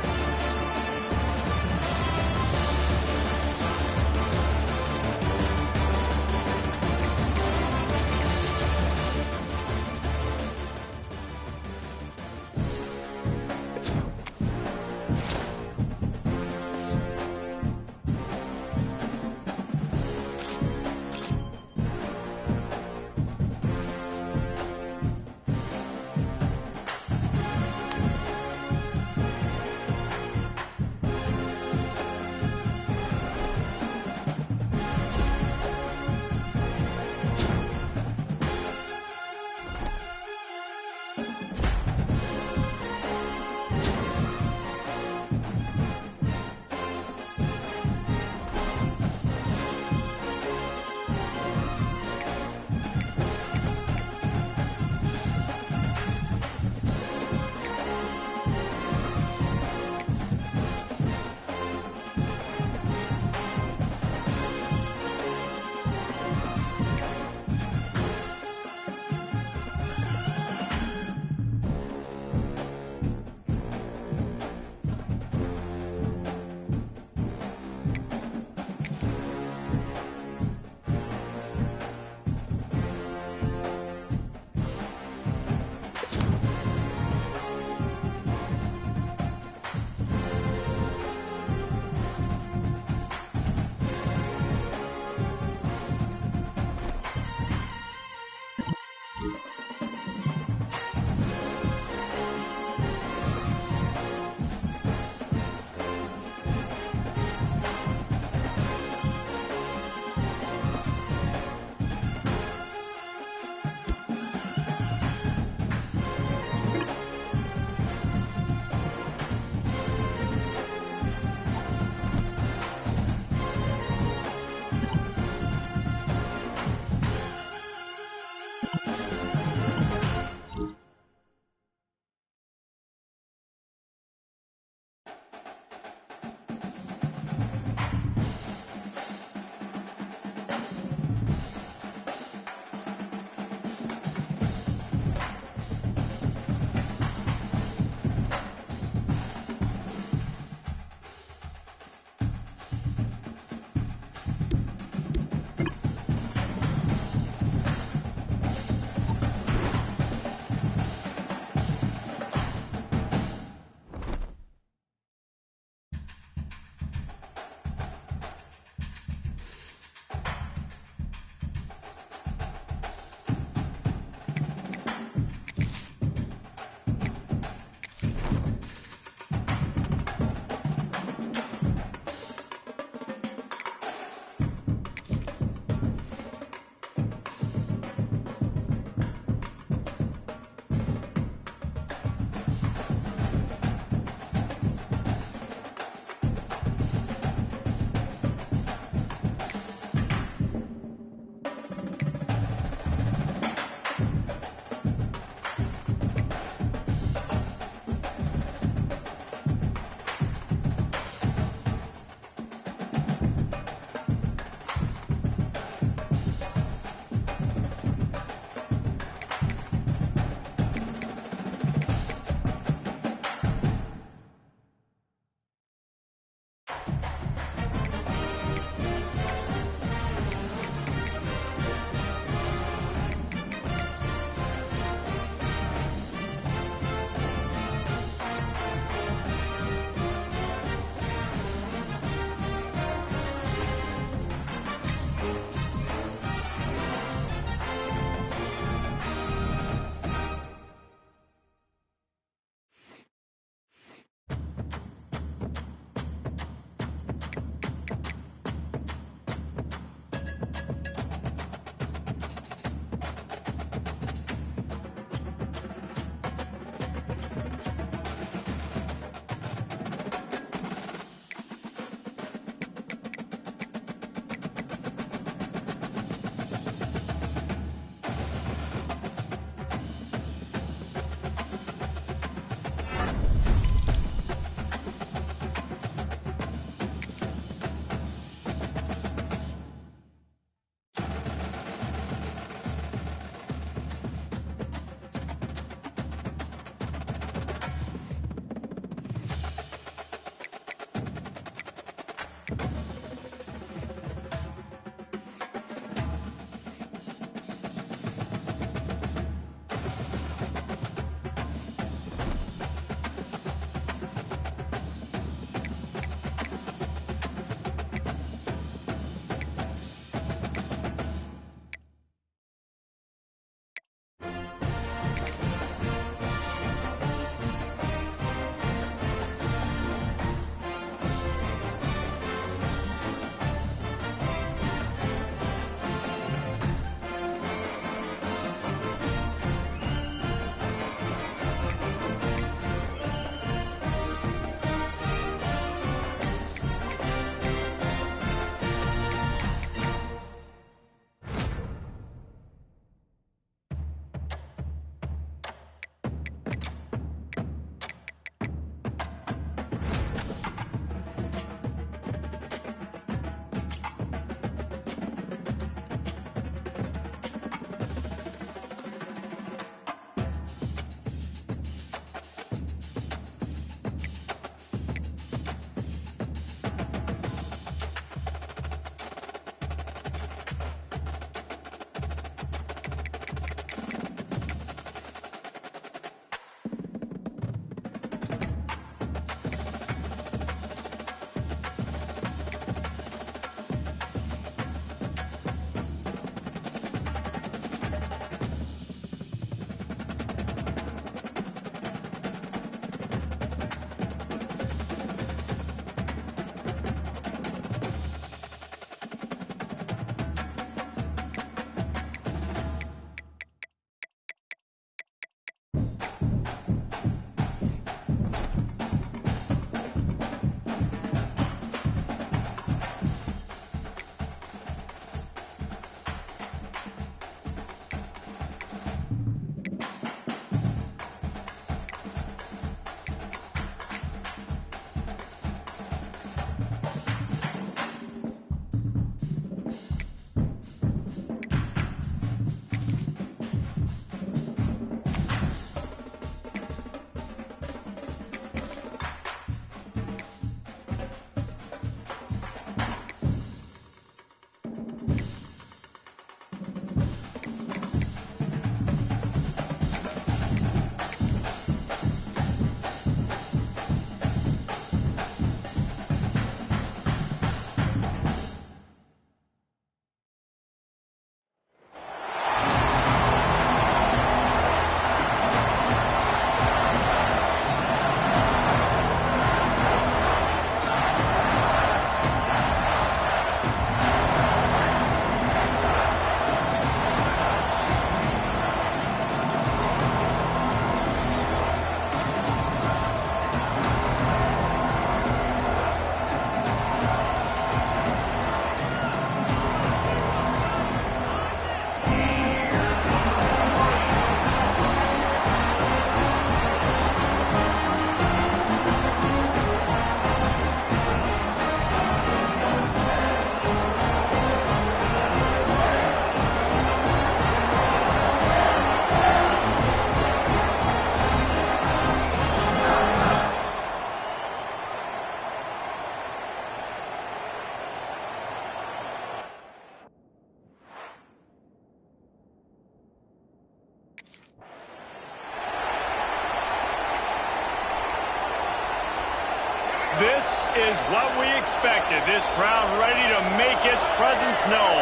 This is what we expected. This crowd ready to make its presence known.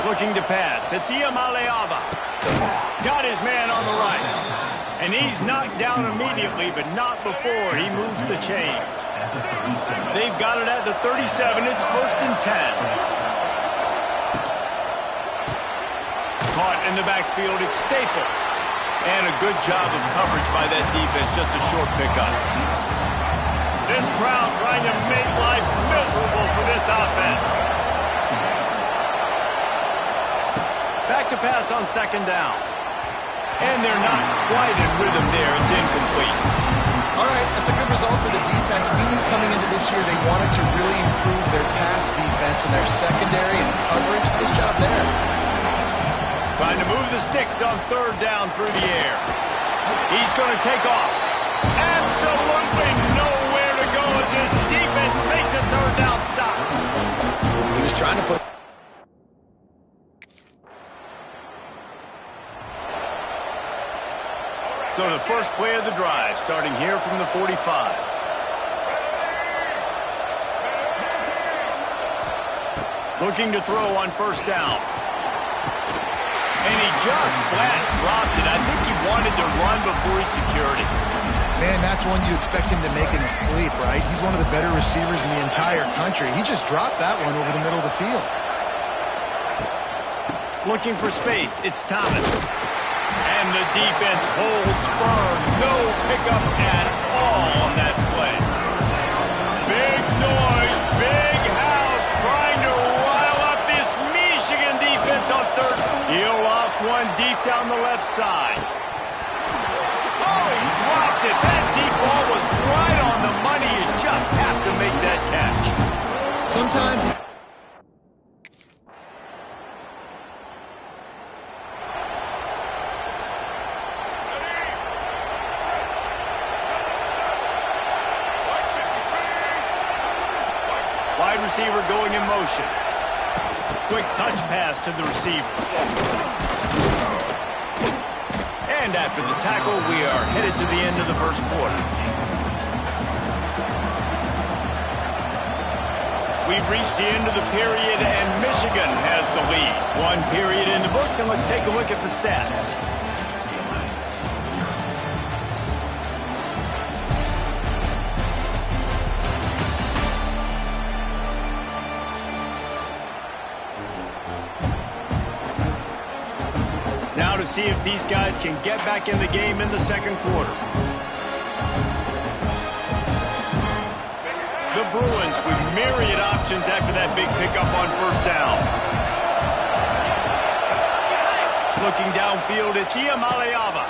Looking to pass. It's Iamaleava. Got his man on the right. And he's knocked down immediately, but not before he moves the chains. They've got it at the 37. It's 1st and 10. Caught in the backfield. It's Staples. And a good job of coverage by that defense. Just a short pickup. This crowd trying to make life miserable for this offense. Back to pass on 2nd down. And they're not quite in rhythm there. It's incomplete. All right, that's a good result for the defense. We knew coming into this year they wanted to really improve their pass defense and their secondary and coverage. Nice job there. Trying to move the sticks on 3rd down through the air. He's going to take off. Absolutely nowhere to go as his defense makes a 3rd down stop. He was trying to put... So the first play of the drive, starting here from the 45. Looking to throw on 1st down. And he just flat dropped it. I think he wanted to run before he secured it. Man, that's one you expect him to make in his sleep, right? He's one of the better receivers in the entire country. He just dropped that one over the middle of the field. Looking for space. It's Thomas. And the defense holds firm. No pickup at all on that play. Big noise, big house, trying to rile up this Michigan defense on 3rd. He'll loft one deep down the left side. Oh, he dropped it. That deep ball was right on the money. You just have to make that catch. Sometimes... Wide receiver going in motion. Quick touch pass to the receiver. And after the tackle, we are headed to the end of the 1st quarter. We've reached the end of the period, and Michigan has the lead. 1 period in the books, and let's take a look at the stats. Now to see if these guys can get back in the game in the 2nd quarter. The Bruins with myriad options after that big pickup on 1st down. Looking downfield, it's Iamaleava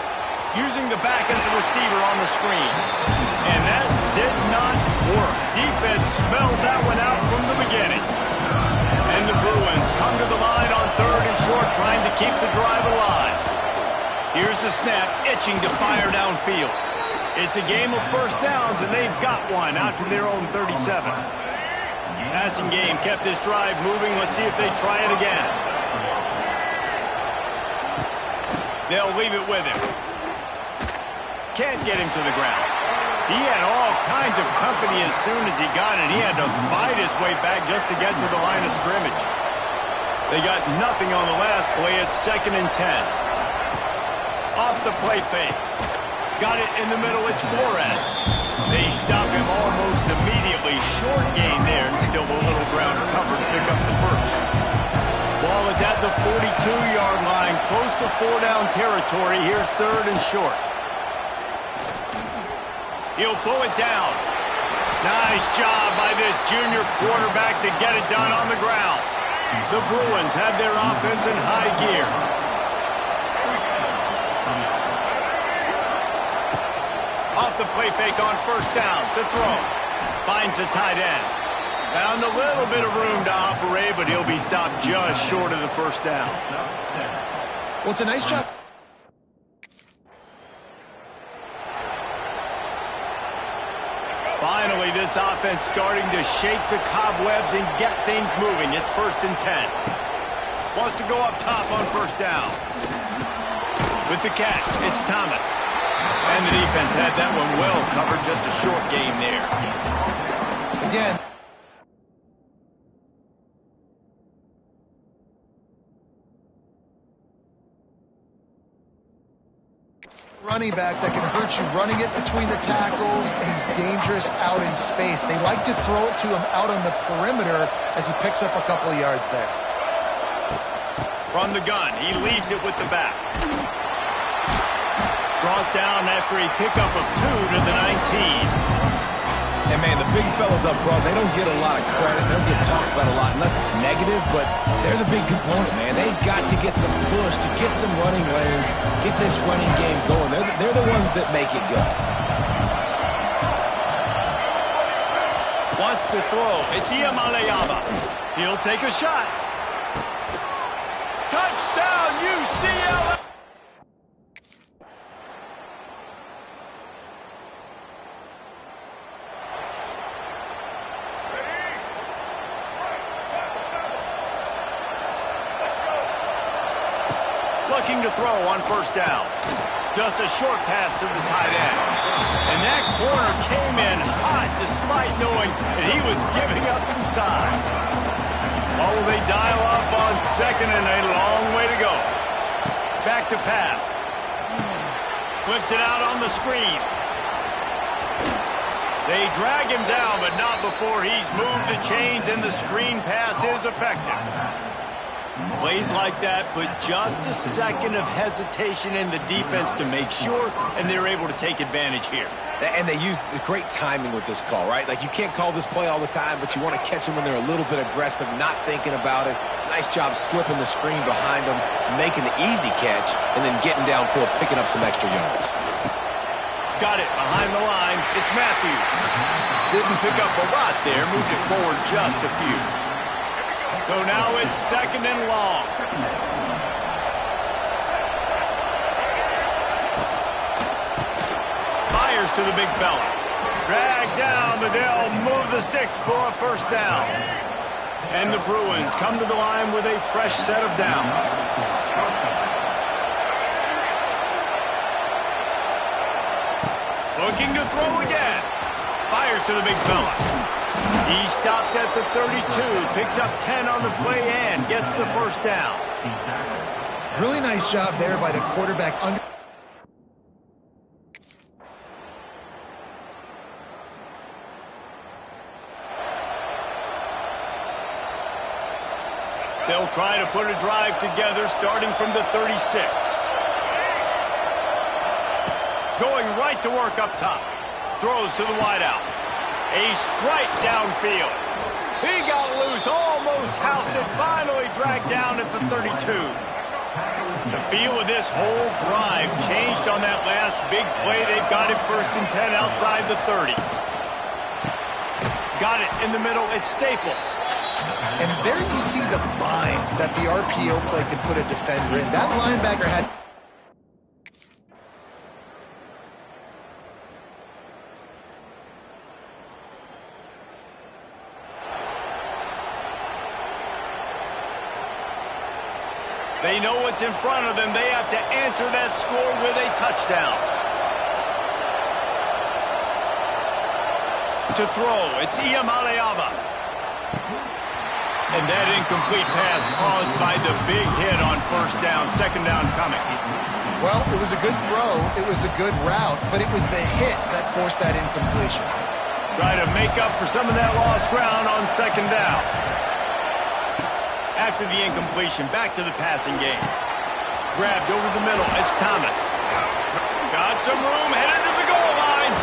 using the back as a receiver on the screen. And that did not work. Defense smelled that one out from the beginning. And the Bruins come to the line on 3rd and short, trying to keep the drive alive. Here's the snap, itching to fire downfield. It's a game of 1st downs, and they've got one out to their own 37. Passing game kept this drive moving. Let's see if they try it again. They'll leave it with him. Can't get him to the ground. He had all kinds of company as soon as he got it. He had to fight his way back just to get to the line of scrimmage. They got nothing on the last play. It's 2nd and 10. Off the play fake. Got it in the middle. It's Flores. They stop him almost immediately. Short gain there, and still a little ground cover to pick up the 1st. Ball is at the 42-yard line, close to 4-down territory. Here's 3rd and short. He'll pull it down. Nice job by this junior quarterback to get it done on the ground. The Bruins have their offense in high gear. Off the play fake on 1st down. The throw. Finds the tight end. Found a little bit of room to operate, but he'll be stopped just short of the 1st down. Well, it's a nice job. Finally, this offense starting to shake the cobwebs and get things moving. It's 1st and 10. Wants to go up top on 1st down. With the catch, it's Thomas. And the defense had that one well covered, just a short game there. Again, running back that can hurt you running it between the tackles, and he's dangerous out in space. They like to throw it to him out on the perimeter as he picks up a couple of yards there. From the gun, he leaves it with the back. Brought down after a pickup of 2 to the 19. And, man, the big fellas up front, they don't get a lot of credit. They don't get talked about a lot unless it's negative, but they're the big component, man. They've got to get some push, to get some running lanes, get this running game going. They're the ones that make it go. Wants to throw. It's Iamaleava. He'll take a shot. Touchdown, UCLA! Looking to throw on first down. Just a short pass to the tight end. And that corner came in hot despite knowing that he was giving up some size. Oh, they dial up on second and a long way to go. Back to pass. Flips it out on the screen. They drag him down, but not before he's moved the chains and the screen pass is effective. Plays like that, but just a second of hesitation in the defense to make sure, and they're able to take advantage here. And they use great timing with this call, right? Like, you can't call this play all the time, but you want to catch them when they're a little bit aggressive, not thinking about it. Nice job slipping the screen behind them, making the easy catch, and then getting downfield, picking up some extra yards. Got it behind the line. It's Matthews. Didn't pick up a lot there, moved it forward just a few. So now it's second and long. Fires to the big fella. Drag down, but they'll move the sticks for a first down. And the Bruins come to the line with a fresh set of downs. Looking to throw again. Fires to the big fella. He stopped at the 32, picks up 10 on the play and gets the first down. Really nice job there by the quarterback. They'll try to put a drive together starting from the 36. Going right to work up top. Throws to the wideout. A strike downfield. He got loose, almost housed it, finally dragged down at the 32. The feel of this whole drive changed on that last big play. They've got it first and 10 outside the 30. Got it in the middle. It's Staples. And there you see the bind that the RPO play could put a defender in. That linebacker had... They know what's in front of them. They have to answer that score with a touchdown. To throw, it's Iamaleava. And that incomplete pass caused by the big hit on first down. Second down coming. Well, it was a good throw. It was a good route, but it was the hit that forced that incompletion. Try to make up for some of that lost ground on second down. After the incompletion, back to the passing game. Grabbed over the middle. It's Thomas. Got some room, headed to the goal line.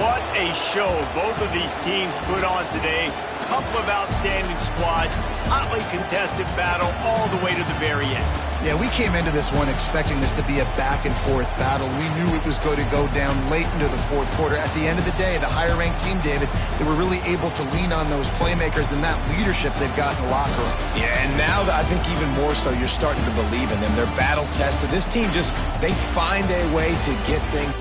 What a show both of these teams put on today. Couple of outstanding squads. Hotly contested battle all the way to the very end. Yeah, we came into this one expecting this to be a back-and-forth battle. We knew it was going to go down late into the fourth quarter. At the end of the day, the higher-ranked team, David, they were really able to lean on those playmakers and that leadership they've got in the locker room. Yeah, and now I think even more so, you're starting to believe in them. They're battle-tested. This team they find a way to get things.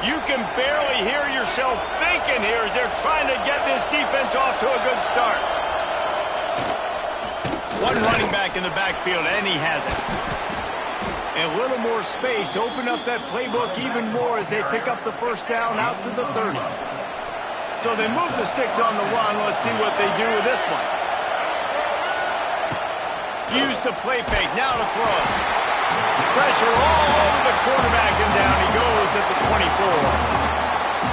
You can barely hear yourself thinking here as they're trying to get this defense off to a good start. One running back in the backfield, and he has it. A little more space, open up that playbook even more as they pick up the first down out to the 30. So they move the sticks on the run. Let's see what they do with this one. Use the play fake, now to throw. Pressure all over the quarterback, and down he goes at the 24.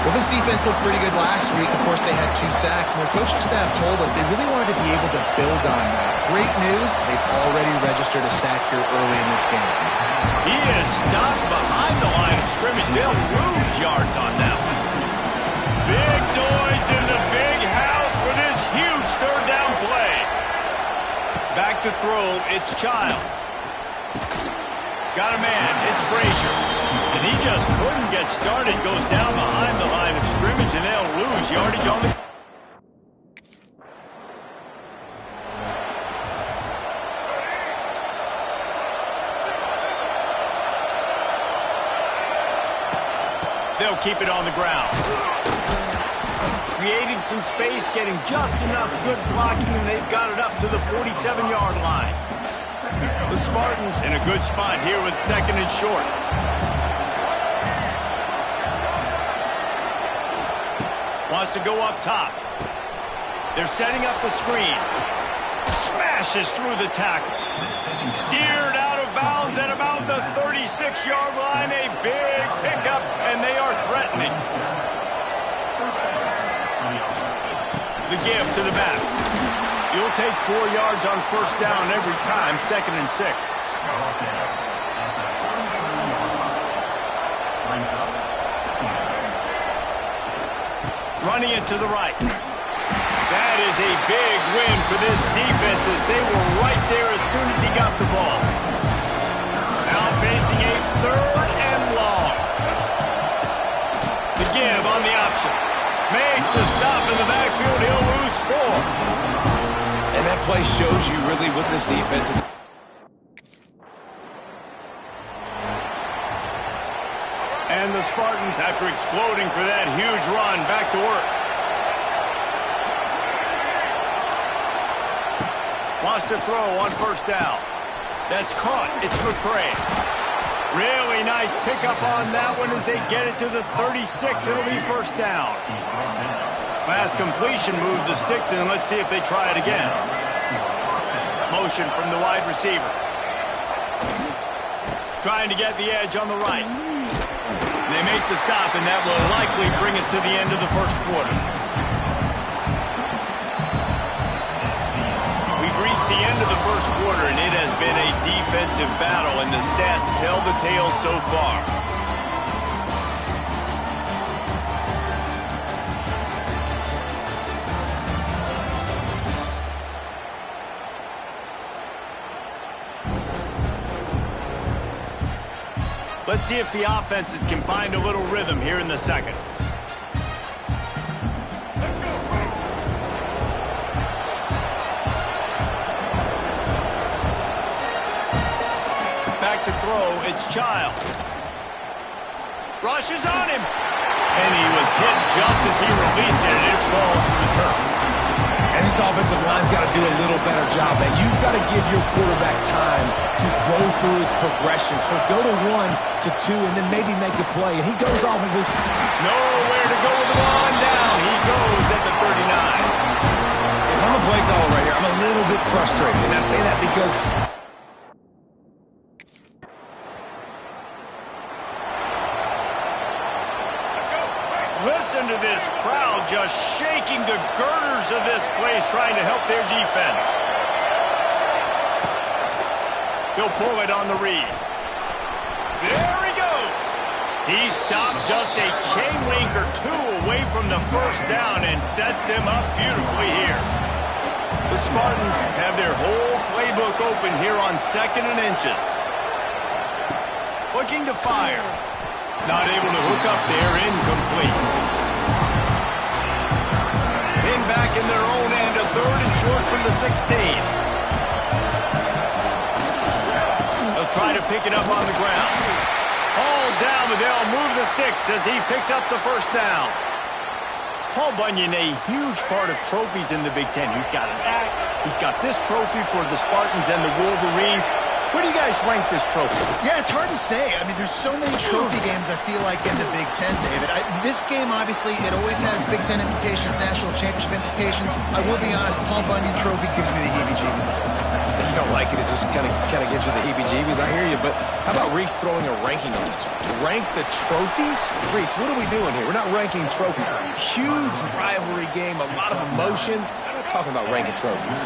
Well, this defense looked pretty good last week. Of course, they had 2 sacks, and their coaching staff told us they really wanted to be able to build on that. Great news, they've already registered a sack here early in this game. He is stopped behind the line of scrimmage. They'll lose yards on that one. Big noise in the big house for this huge third down play. Back to throw, it's Childs. Got a man, it's Frazier. And he just couldn't get started. Goes down behind the line of scrimmage, and they'll lose yardage on the... They'll keep it on the ground. Creating some space, getting just enough good blocking, and they've got it up to the 47-yard line. The Spartans in a good spot here with second and short. Wants to go up top. They're setting up the screen. Smashes through the tackle. Steered out of bounds at about the 36-yard line. A big pickup, and they are threatening. The give to the back. You'll take 4 yards on first down every time, second and 6. Running it to the right. That is a big win for this defense as they were right there as soon as he got the ball. Now facing a third and long. The give on the option. Makes a stop in the backfield. He'll lose 4. And that play shows you really what this defense is. And the Spartans, after exploding for that huge run, back to work. Wants to throw on first down. That's caught. It's McCray. Really nice pickup on that one as they get it to the 36. It'll be first down. Pass completion, move the sticks in. Let's see if they try it again. Motion from the wide receiver. Trying to get the edge on the right. They make the stop, and that will likely bring us to the end of the first quarter. We've reached the end of the first quarter, and it has been a defensive battle, and the stats tell the tale so far. Let's see if the offenses can find a little rhythm here in the second. Back to throw, it's Childs. Rushes on him. And he was hit just as he released it, and it falls to the turf. And this offensive line's got to do a little better job, man. You've got to give your quarterback time to go through his progressions. So go to 1 to 2 and then maybe make a play. And he goes off of his... Nowhere to go with the ball, and down he goes at the 39. If I'm a play caller right here, I'm a little bit frustrated. And I say that because... Listen to this crowd just shaking the girders of this place, trying to help their defense. He'll pull it on the read. There he goes. He stopped just a chain link or 2 away from the first down and sets them up beautifully here. The Spartans have their whole playbook open here on second and inches. Looking to fire. Not able to hook up there, incomplete. Pinned back in their own end, a third and short from the 16. They'll try to pick it up on the ground. All down, but they'll move the sticks as he picks up the first down. Paul Bunyan, a huge part of trophies in the Big Ten. He's got an axe. He's got this trophy for the Spartans and the Wolverines. Where do you guys rank this trophy? Yeah, it's hard to say. I mean, there's so many trophy games, I feel like, in the Big Ten, David. This game, obviously, it always has Big Ten implications, national championship implications. I will be honest, Paul Bunyan Trophy gives me the heebie-jeebies. You don't like it, it just kind of gives you the heebie-jeebies. I hear you, but how about Reese throwing a ranking on this one? Rank the trophies? Reese, what are we doing here? We're not ranking trophies. Huge rivalry game, a lot of emotions. I'm not talking about ranking trophies.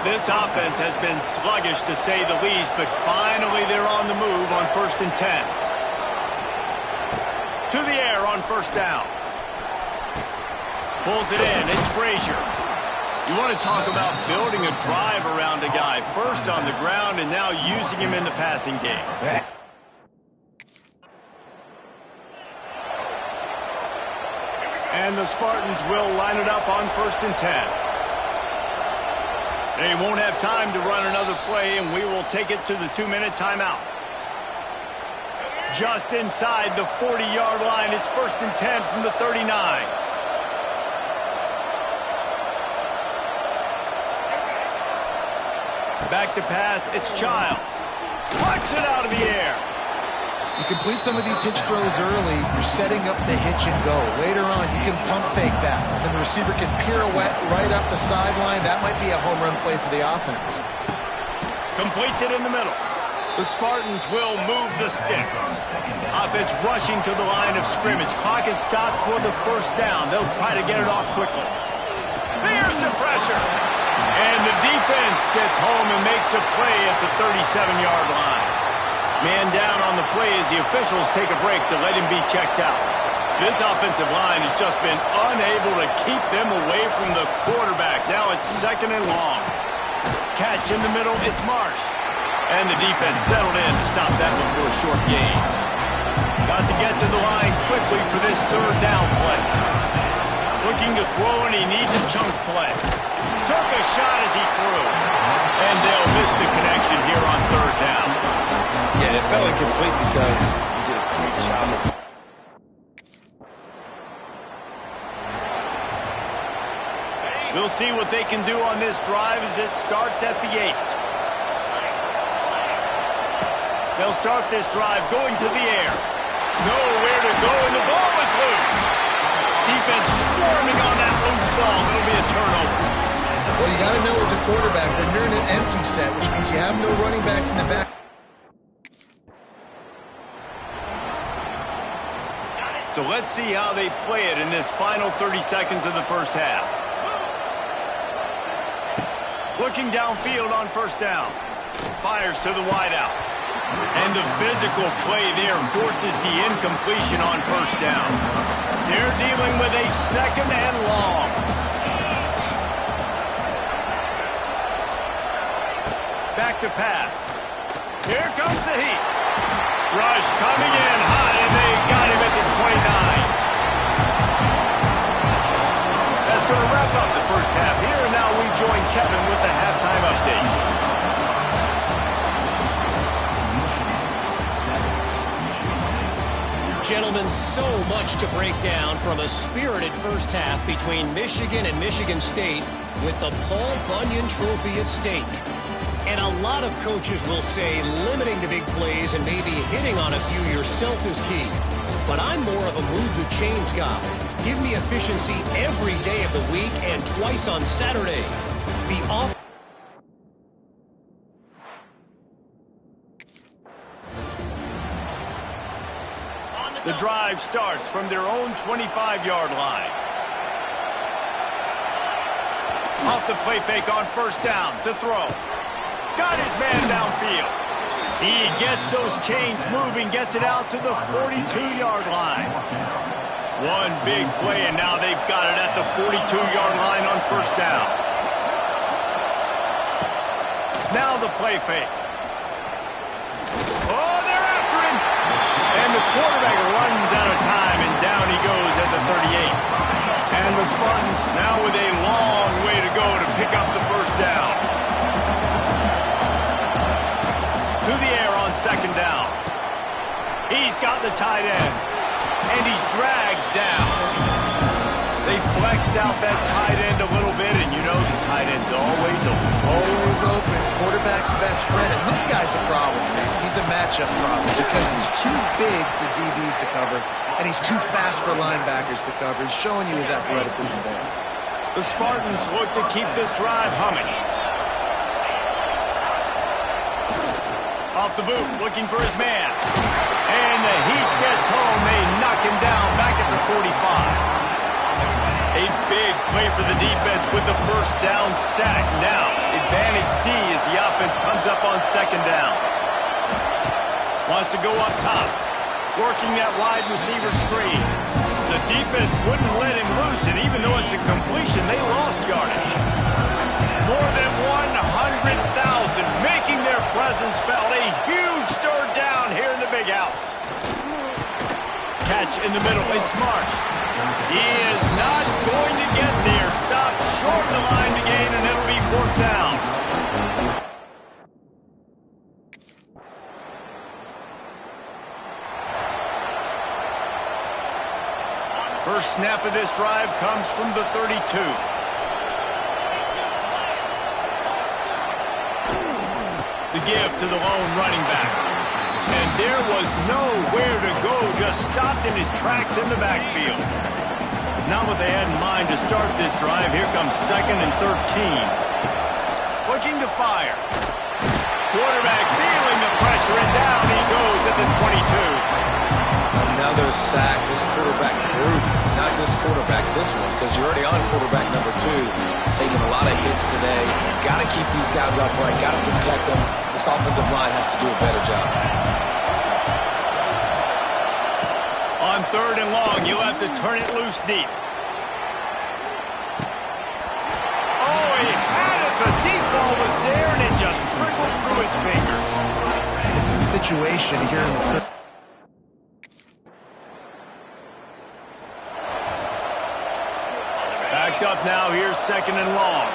This offense has been sluggish, to say the least, but finally they're on the move on 1st and 10. To the air on 1st down. Pulls it in. It's Frazier. You want to talk about building a drive around a guy. First on the ground and now using him in the passing game. And the Spartans will line it up on 1st and 10. They won't have time to run another play, and we will take it to the 2-minute timeout. Just inside the 40-yard line, it's 1st and 10 from the 39. Back to pass, it's Childs. Plucks it out of the air. You complete some of these hitch throws early, you're setting up the hitch and go. Later on, you can pump fake that, and the receiver can pirouette right up the sideline. That might be a home run play for the offense. Completes it in the middle. The Spartans will move the sticks. Offense rushing to the line of scrimmage. Clock is stopped for the 1st down. They'll try to get it off quickly. There's the pressure. And the defense gets home and makes a play at the 37-yard line. Man down on the play as the officials take a break to let him be checked out. This offensive line has just been unable to keep them away from the quarterback. Now it's 2nd and long. Catch in the middle, it's Marsh. And the defense settled in to stop that one for a short gain. Got to get to the line quickly for this 3rd down play. Looking to throw, and he needs a chunk play. Took a shot as he threw. And they'll miss the connection here on 3rd down. Yeah, it fell incomplete because he did a great job of it. We'll see what they can do on this drive as it starts at the 8. They'll start this drive going to the air. Nowhere to go, and the ball is loose. Defense swarming on that loose ball. It'll be a turnover. Well, you got to know as a quarterback, when you're in an empty set, which means you have no running backs in the back. So let's see how they play it in this final 30 seconds of the 1st half. Looking downfield on 1st down. Fires to the wideout. And the physical play there forces the incompletion on 1st down. They're dealing with a 2nd and long. Back to pass. Here comes the heat. Rush coming in high, and they got him at the 29. That's going to wrap up the 1st half here, and now we join Kevin with the halftime update. Gentlemen, so much to break down from a spirited 1st half between Michigan and Michigan State with the Paul Bunyan Trophy at stake. And a lot of coaches will say limiting the big plays and maybe hitting on a few yourself is key. But I'm more of a move the chains guy. Give me efficiency every day of the week and twice on Saturday. The off. The drive starts from their own 25-yard line. Off the play fake on 1st down to throw. Got his man downfield. He gets those chains moving, gets it out to the 42-yard line. One big play, and now they've got it at the 42-yard line on 1st down. Now the play fake. Oh, they're after him. And the quarterback runs out of time, and down he goes at the 38. And the Spartans now with a long way to go to pick up the 1st down. To the air on 2nd down. He's got the tight end. And he's dragged down. They flexed out that tight end a little bit, and you know the tight end's always open. Always open. Quarterback's best friend. And this guy's a problem, Reese. He's a matchup problem because he's too big for DBs to cover, and he's too fast for linebackers to cover. He's showing you his athleticism there. The Spartans look to keep this drive humming. Off the boot, looking for his man. And the heat gets home. They knock him down back at the 45. A big play for the defense with the first down sack. Now, advantage D as the offense comes up on second down. Wants to go up top. Working that wide receiver screen. The defense wouldn't let him loose, and even though it's a completion, they lost yardage. More than 100,000 making their presence felt. A huge third down here in the big house. Catch in the middle. It's Marsh. He is not going to get there. Stopped short of the line to gain, and it'll be fourth down. First snap of this drive comes from the 32. The give to the lone running back. And there was nowhere to go, just stopped in his tracks in the backfield. Not what they had in mind to start this drive. Here comes 2nd and 13. Looking to fire. Quarterback feeling the pressure, and down he goes at the 22. Another sack. This quarterback group, not this quarterback, this one, because you're already on quarterback number 2. Taking a lot of hits today. Got to keep these guys upright. Got to protect them. This offensive line has to do a better job. On 3rd and long, you'll have to turn it loose deep. Oh, he had it. The deep ball was there, and it just trickled through his fingers. This is a situation here in the third. Backed up now. Here's 2nd and long.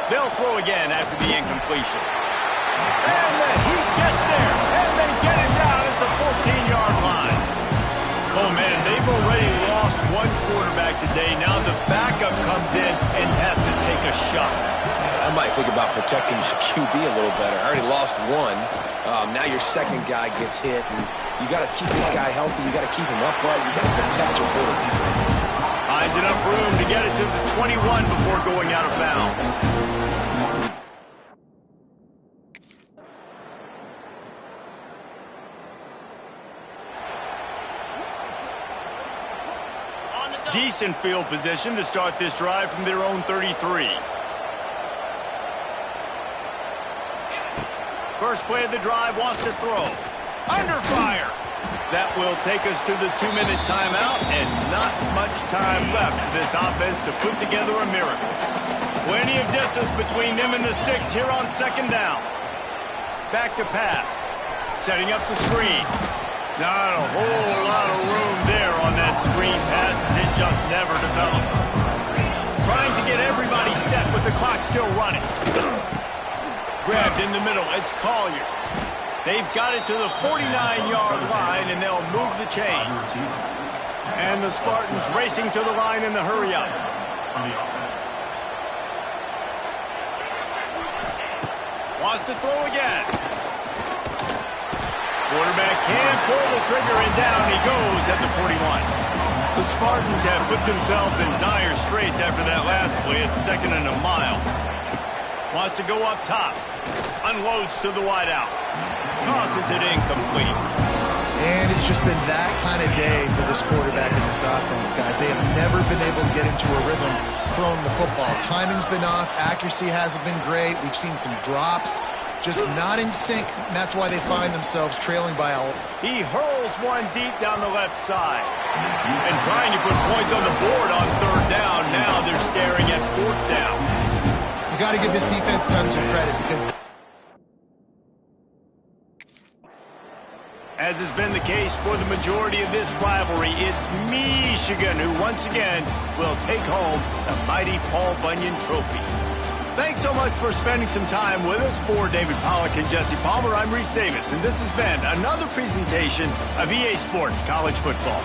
They'll throw again after the incompletion. And the heat gets there, and they get him down at the 14-yard line. Oh, man, they've already lost one quarterback today. Now the backup comes in and has to take a shot. Man, I might think about protecting my QB a little better. I already lost one. Now your second guy gets hit, and you got to keep this guy healthy. You got to keep him upright. You got to protect your quarterback. Finds enough room to get it to the 21 before going out of bounds. Decent field position to start this drive from their own 33. First play of the drive, wants to throw. Under fire. That will take us to the 2-minute timeout, and not much time left for this offense to put together a miracle. Plenty of distance between them and the sticks here on 2nd down. Back to pass. Setting up the screen. Not a whole lot of room there on that screen pass, as it just never developed. Trying to get everybody set with the clock still running. Grabbed in the middle, it's Collier. They've got it to the 49-yard line, and they'll move the chains. And the Spartans racing to the line in the hurry-up. Wants to throw again. Quarterback can pull the trigger, and down he goes at the 41. The Spartans have put themselves in dire straits after that last play. It's 2nd and a mile. Wants to go up top. Unloads to the wideout. Tosses it incomplete. And it's just been that kind of day for this quarterback in this offense, guys. They have never been able to get into a rhythm throwing the football. Timing's been off. Accuracy hasn't been great. We've seen some drops. Just not in sync, and that's why they find themselves trailing by a... He hurls one deep down the left side. And trying to put points on the board on 3rd down. Now they're staring at 4th down. You got to give this defense tons of credit because... As has been the case for the majority of this rivalry, it's Michigan who once again will take home the mighty Paul Bunyan Trophy. Thanks so much for spending some time with us. For David Pollack and Jesse Palmer, I'm Reese Davis, and this has been another presentation of EA Sports College Football.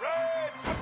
Red,